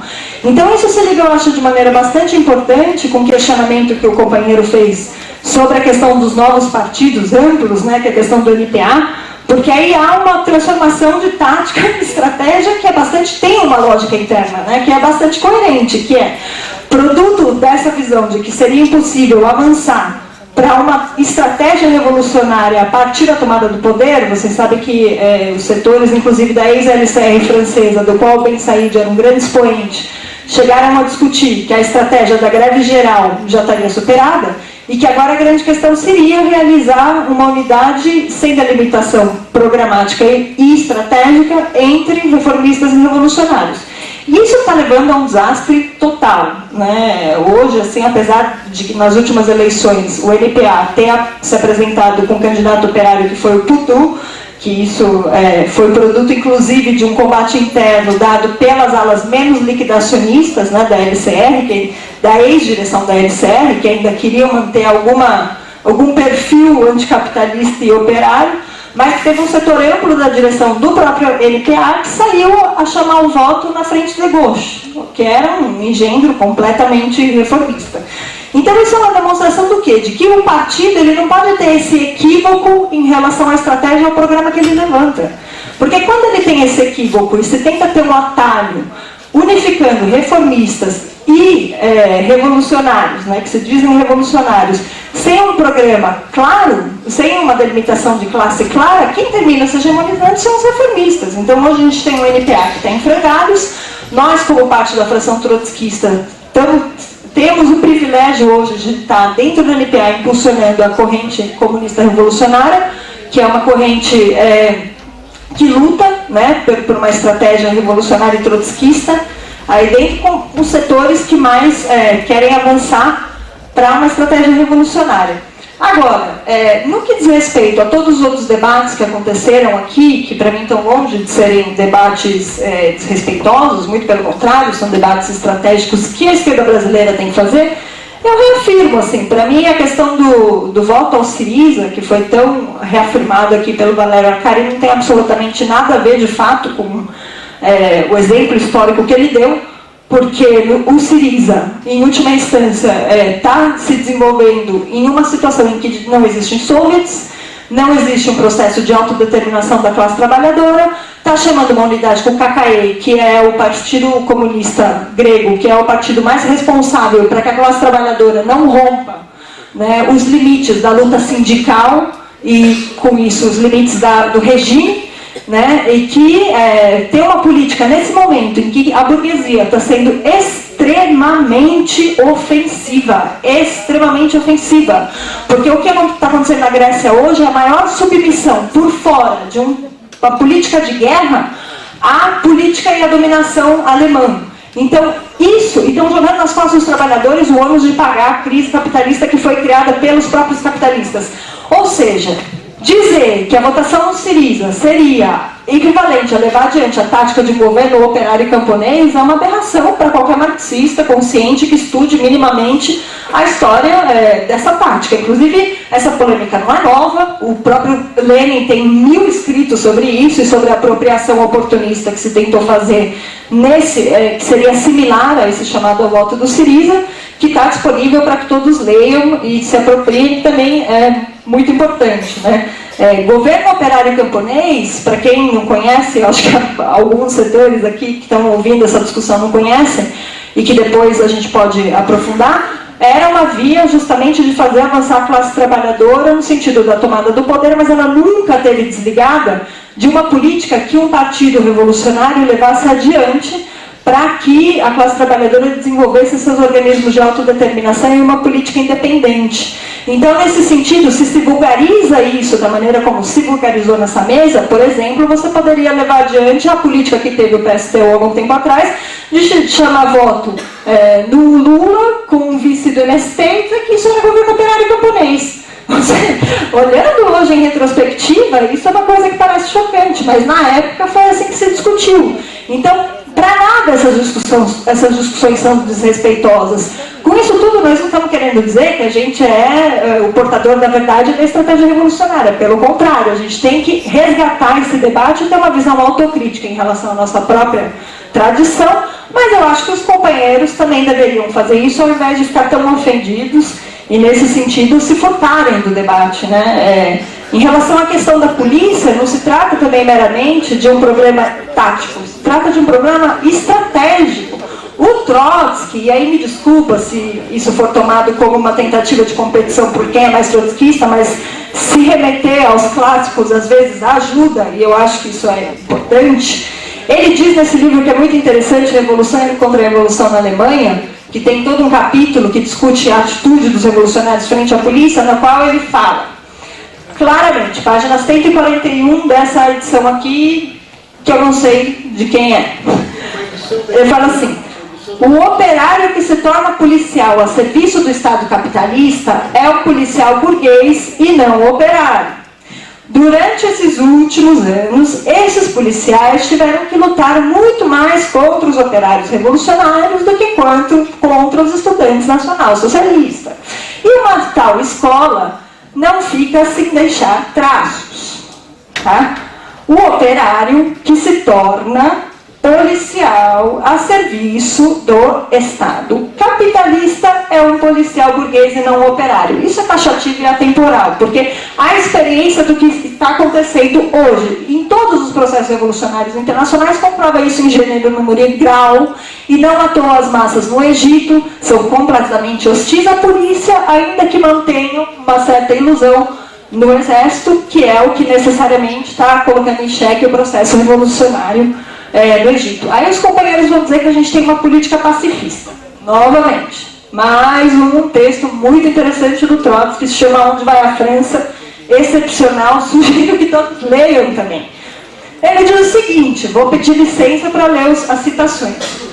Então isso se liga, eu acho, de maneira bastante importante com o questionamento que o companheiro fez sobre a questão dos novos partidos amplos, né, que é a questão do NPA, porque aí há uma transformação de tática e estratégia que tem uma lógica interna, né, que é bastante coerente, que é produto dessa visão de que seria impossível avançar para uma estratégia revolucionária a partir da tomada do poder. Vocês sabem que os setores, inclusive da ex-LCR francesa, do qual o Ben Said era um grande expoente, chegaram a discutir que a estratégia da greve geral já estaria superada, e que agora a grande questão seria realizar uma unidade sem delimitação programática e estratégica entre reformistas e revolucionários. E isso está levando a um desastre total, né? Hoje, assim, apesar de que nas últimas eleições o NPA tenha se apresentado com um candidato operário que foi o Putu, que isso foi produto, inclusive, de um combate interno dado pelas alas menos liquidacionistas, né, da LCR, da ex-direção da LCR, que ainda queriam manter algum perfil anticapitalista e operário, mas teve um setor amplo da direção do próprio NPA que saiu a chamar o voto na frente de Gauche, que era um engendro completamente reformista. Então isso é uma demonstração do quê? De que o partido ele não pode ter esse equívoco em relação à estratégia e ao programa que ele levanta. Porque quando ele tem esse equívoco e se tenta ter um atalho unificando reformistas e revolucionários, né, que se dizem revolucionários, sem um programa claro, sem uma delimitação de classe clara, quem termina se hegemonizando são os reformistas. Então hoje a gente tem um NPA que está em frangalhos, nós como parte da fração trotskista temos o privilégio hoje de estar dentro do NPA impulsionando a corrente comunista revolucionária, que é uma corrente que luta, né, por uma estratégia revolucionária e trotskista, aí dentro com os setores que mais querem avançar para uma estratégia revolucionária. Agora, no que diz respeito a todos os outros debates que aconteceram aqui, que para mim estão longe de serem debates desrespeitosos, muito pelo contrário, são debates estratégicos que a esquerda brasileira tem que fazer, eu reafirmo, assim, para mim a questão do voto ao Syriza, que foi tão reafirmado aqui pelo Valério Arcari, não tem absolutamente nada a ver, de fato, com o exemplo histórico que ele deu, porque o Syriza, em última instância, está se desenvolvendo em uma situação em que não existem soviets, não existe um processo de autodeterminação da classe trabalhadora, está chamando uma unidade com o KKE, que é o Partido Comunista Grego, que é o partido mais responsável para que a classe trabalhadora não rompa, né, os limites da luta sindical e, com isso, os limites do regime, né, e que tem uma política nesse momento em que a burguesia está sendo extremamente ofensiva, porque o que está acontecendo na Grécia hoje é a maior submissão por fora de uma política de guerra à política e à dominação alemã. Então, estão jogando nas costas dos trabalhadores o ônus de pagar a crise capitalista que foi criada pelos próprios capitalistas. Ou seja, dizer que a votação no Syriza seria equivalente a levar adiante a tática de governo operário e camponês é uma aberração para qualquer marxista consciente que estude minimamente a história dessa tática. Inclusive, essa polêmica não é nova, o próprio Lenin tem 1000 escritos sobre isso e sobre a apropriação oportunista que se tentou fazer que seria similar a esse chamado voto do Syriza, que está disponível para que todos leiam e se apropriem também muito importante, né? Governo operário camponês, para quem não conhece, eu acho que alguns setores aqui que estão ouvindo essa discussão não conhecem, e que depois a gente pode aprofundar, era uma via justamente de fazer avançar a classe trabalhadora no sentido da tomada do poder, mas ela nunca esteve desligada de uma política que um partido revolucionário levasse adiante para que a classe trabalhadora desenvolvesse seus organismos de autodeterminação e uma política independente. Então, nesse sentido, se vulgariza isso da maneira como se vulgarizou nessa mesa, por exemplo, você poderia levar adiante a política que teve o PSTU há algum tempo atrás, de chamar voto no Lula com o vice do MST e dizer que isso era governo operário camponês. Olhando hoje em retrospectiva, isso é uma coisa que parece chocante, mas na época foi assim que se discutiu. Então, para nada essas discussões são desrespeitosas. Com isso tudo, nós não estamos querendo dizer que a gente é o portador da verdade da estratégia revolucionária. Pelo contrário, a gente tem que resgatar esse debate e ter uma visão autocrítica em relação à nossa própria tradição, mas eu acho que os companheiros também deveriam fazer isso ao invés de ficar tão ofendidos e, nesse sentido, se furtarem do debate, né? Em relação à questão da polícia, não se trata também meramente de um problema tático, se trata de um problema estratégico. O Trotsky, e aí me desculpa se isso for tomado como uma tentativa de competição por quem é mais trotskista, mas se remeter aos clássicos às vezes ajuda, e eu acho que isso é importante. Ele diz nesse livro que é muito interessante, Revolução contra a Revolução na Alemanha, que tem todo um capítulo que discute a atitude dos revolucionários frente à polícia, na qual ele fala claramente, página 141 dessa edição aqui, que eu não sei de quem é. Ele fala assim: o operário que se torna policial a serviço do Estado capitalista é o policial burguês e não o operário. Durante esses últimos anos, esses policiais tiveram que lutar muito mais contra os operários revolucionários do que contra os estudantes nacional-socialistas. E uma tal escola não fica sem deixar traços. Tá? O operário que se torna policial a serviço do Estado capitalista é um policial burguês e não um operário. Isso é taxativo e atemporal, porque a experiência do que está acontecendo hoje em todos os processos revolucionários internacionais comprova isso em gênero, número e grau, e não à toa as massas no Egito são completamente hostis à polícia, ainda que mantenham uma certa ilusão no exército, que é o que necessariamente está colocando em xeque o processo revolucionário do Egito. Aí os companheiros vão dizer que a gente tem uma política pacifista. Novamente, mais um texto muito interessante do Trotsky, que se chama Onde Vai a França? Excepcional, sugiro que todos leiam também. Ele diz o seguinte, vou pedir licença para ler as citações.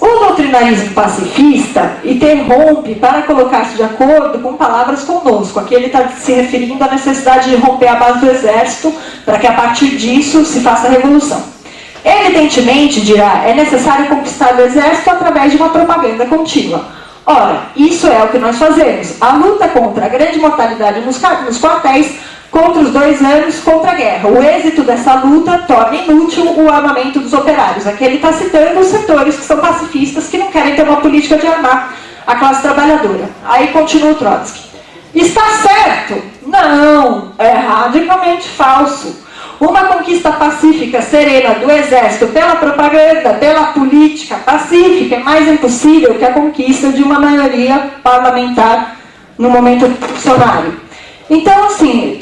O doutrinarismo pacifista interrompe para colocar-se de acordo com palavras conosco. Aqui ele está se referindo à necessidade de romper a base do exército para que a partir disso se faça a revolução. Evidentemente, dirá, é necessário conquistar o exército através de uma propaganda contínua. Ora, isso é o que nós fazemos. A luta contra a grande mortalidade nos quartéis, contra os 2 anos, contra a guerra. O êxito dessa luta torna inútil o armamento dos operários. Aqui ele está citando os setores que são pacifistas, que não querem ter uma política de armar a classe trabalhadora. Aí continua o Trotsky. Está certo? Não, é radicalmente falso. Uma conquista pacífica serena do exército pela propaganda, pela política pacífica é mais impossível que a conquista de uma maioria parlamentar no momento funcionário. Então, assim,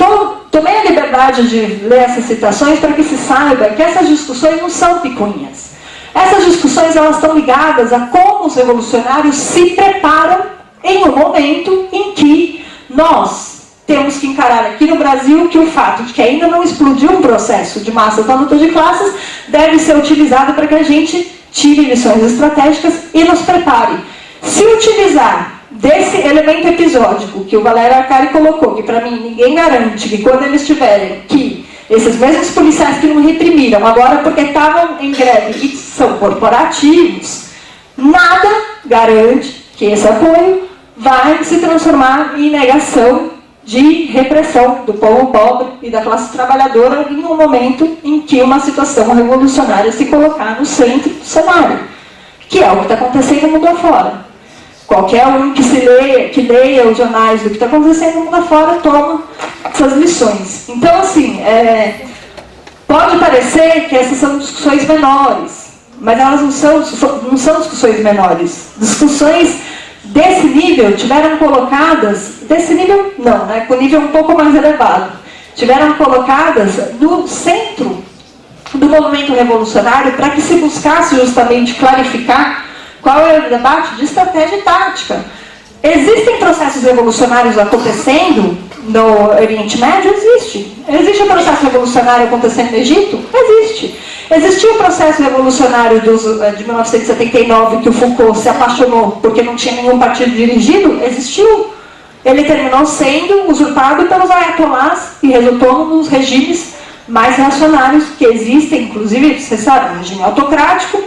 tomei a liberdade de ler essas citações para que se saiba que essas discussões não são picuinhas. Essas discussões elas estão ligadas a como os revolucionários se preparam em um momento em que nós temos que encarar aqui no Brasil que o fato de que ainda não explodiu um processo de massa da luta de classes deve ser utilizado para que a gente tire lições estratégicas e nos prepare. Se utilizar desse elemento episódico que o Valério Arcari colocou, que para mim ninguém garante que quando eles tiverem que esses mesmos policiais que não reprimiram, agora porque estavam em greve e são corporativos, nada garante que esse apoio vai se transformar em negação de repressão do povo pobre e da classe trabalhadora em um momento em que uma situação revolucionária se colocar no centro do cenário, que é o que está acontecendo no mundo afora. Qualquer um que leia os jornais do que está acontecendo no mundo afora toma essas lições. Então, assim, pode parecer que essas são discussões menores, mas elas não são discussões menores. Discussões desse nível tiveram colocadas, desse nível não, né, com nível um pouco mais elevado, tiveram colocadas no centro do movimento revolucionário para que se buscasse justamente clarificar qual é o debate de estratégia e tática. Existem processos revolucionários acontecendo no Oriente Médio? Existe. Existe um processo revolucionário acontecendo no Egito? Existe. Existiu o processo revolucionário de 1979 que o Foucault se apaixonou porque não tinha nenhum partido dirigido? Existiu. Ele terminou sendo usurpado pelos ayatollahs e resultou nos regimes mais reacionários que existem, inclusive, você sabe, um regime autocrático,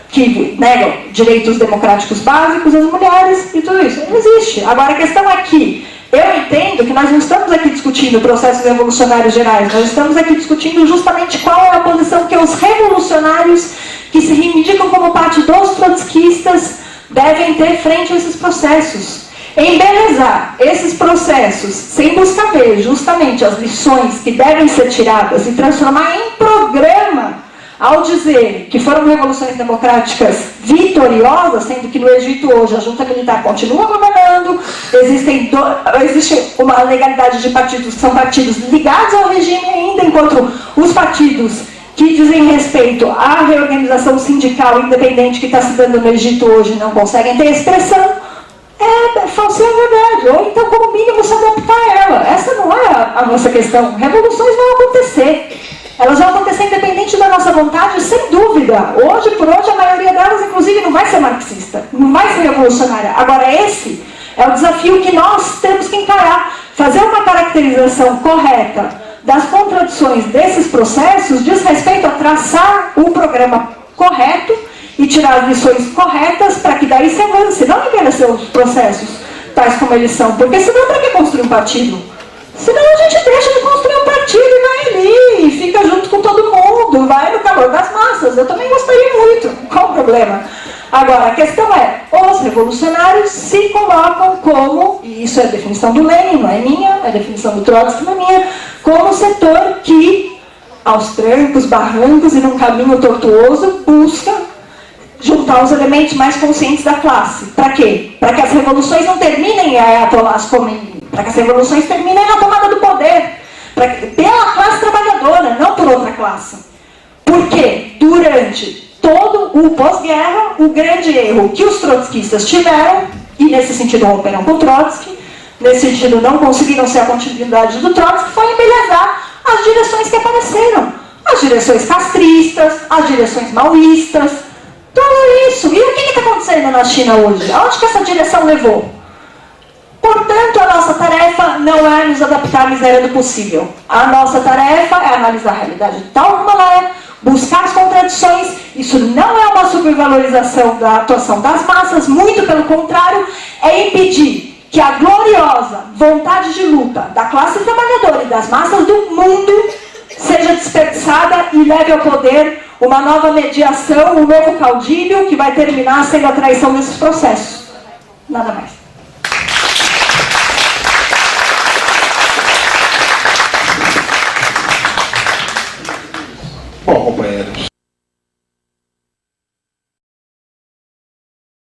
que negam direitos democráticos básicos às mulheres e tudo isso. Não existe. Agora, a questão é que eu entendo que nós não estamos aqui discutindo processos revolucionários gerais, nós estamos aqui discutindo justamente qual é a posição que os revolucionários que se reivindicam como parte dos trotskistas devem ter frente a esses processos. Embelezar esses processos sem buscar ver justamente as lições que devem ser tiradas e transformar em programa ao dizer que foram revoluções democráticas vitoriosas, sendo que no Egito hoje a junta militar continua governando, existe uma legalidade de partidos que são partidos ligados ao regime ainda, enquanto os partidos que dizem respeito à reorganização sindical independente que está se dando no Egito hoje não conseguem ter expressão, falsear a verdade, ou então como mínimo se adaptar a ela. Essa não é a nossa questão. Revoluções vão acontecer. Elas vão acontecer independente da nossa vontade, sem dúvida. Hoje por hoje, a maioria delas, inclusive, não vai ser marxista, não vai ser revolucionária. Agora, esse é o desafio que nós temos que encarar. Fazer uma caracterização correta das contradições desses processos diz respeito a traçar um programa correto e tirar as lições corretas para que daí se avance. Não envelhecer os processos tais como eles são, porque senão para que construir um partido? Senão a gente deixa de construir um partido e vai ali, e fica junto com todo mundo, vai no calor das massas. Eu também gostaria muito. Qual o problema? Agora, a questão é, os revolucionários se colocam como, e isso é a definição do Lenin, não é minha, é a definição do Trotsky, não é minha, como setor que, aos trancos, barrancos e num caminho tortuoso, busca juntar os elementos mais conscientes da classe. Para quê? Para que as revoluções não terminem em ayatollahs Khomeini, para que as revoluções terminem na tomada do poder, pela classe trabalhadora, não por outra classe. Porque durante todo o pós-guerra, o grande erro que os trotskistas tiveram, e nesse sentido romperam com Trotsky, nesse sentido não conseguiram ser a continuidade do Trotsky, foi embelezar as direções que apareceram. As direções castristas, as direções maoístas, tudo isso. E o que está acontecendo na China hoje? Aonde que essa direção levou? Portanto, a nossa tarefa não é nos adaptar à miséria do possível. A nossa tarefa é analisar a realidade tal como ela é, buscar as contradições. Isso não é uma supervalorização da atuação das massas, muito pelo contrário, é impedir que a gloriosa vontade de luta da classe trabalhadora e das massas do mundo seja desperdiçada e leve ao poder uma nova mediação, um novo caudilho que vai terminar sendo a traição desses processos. Nada mais. Bom, companheiros,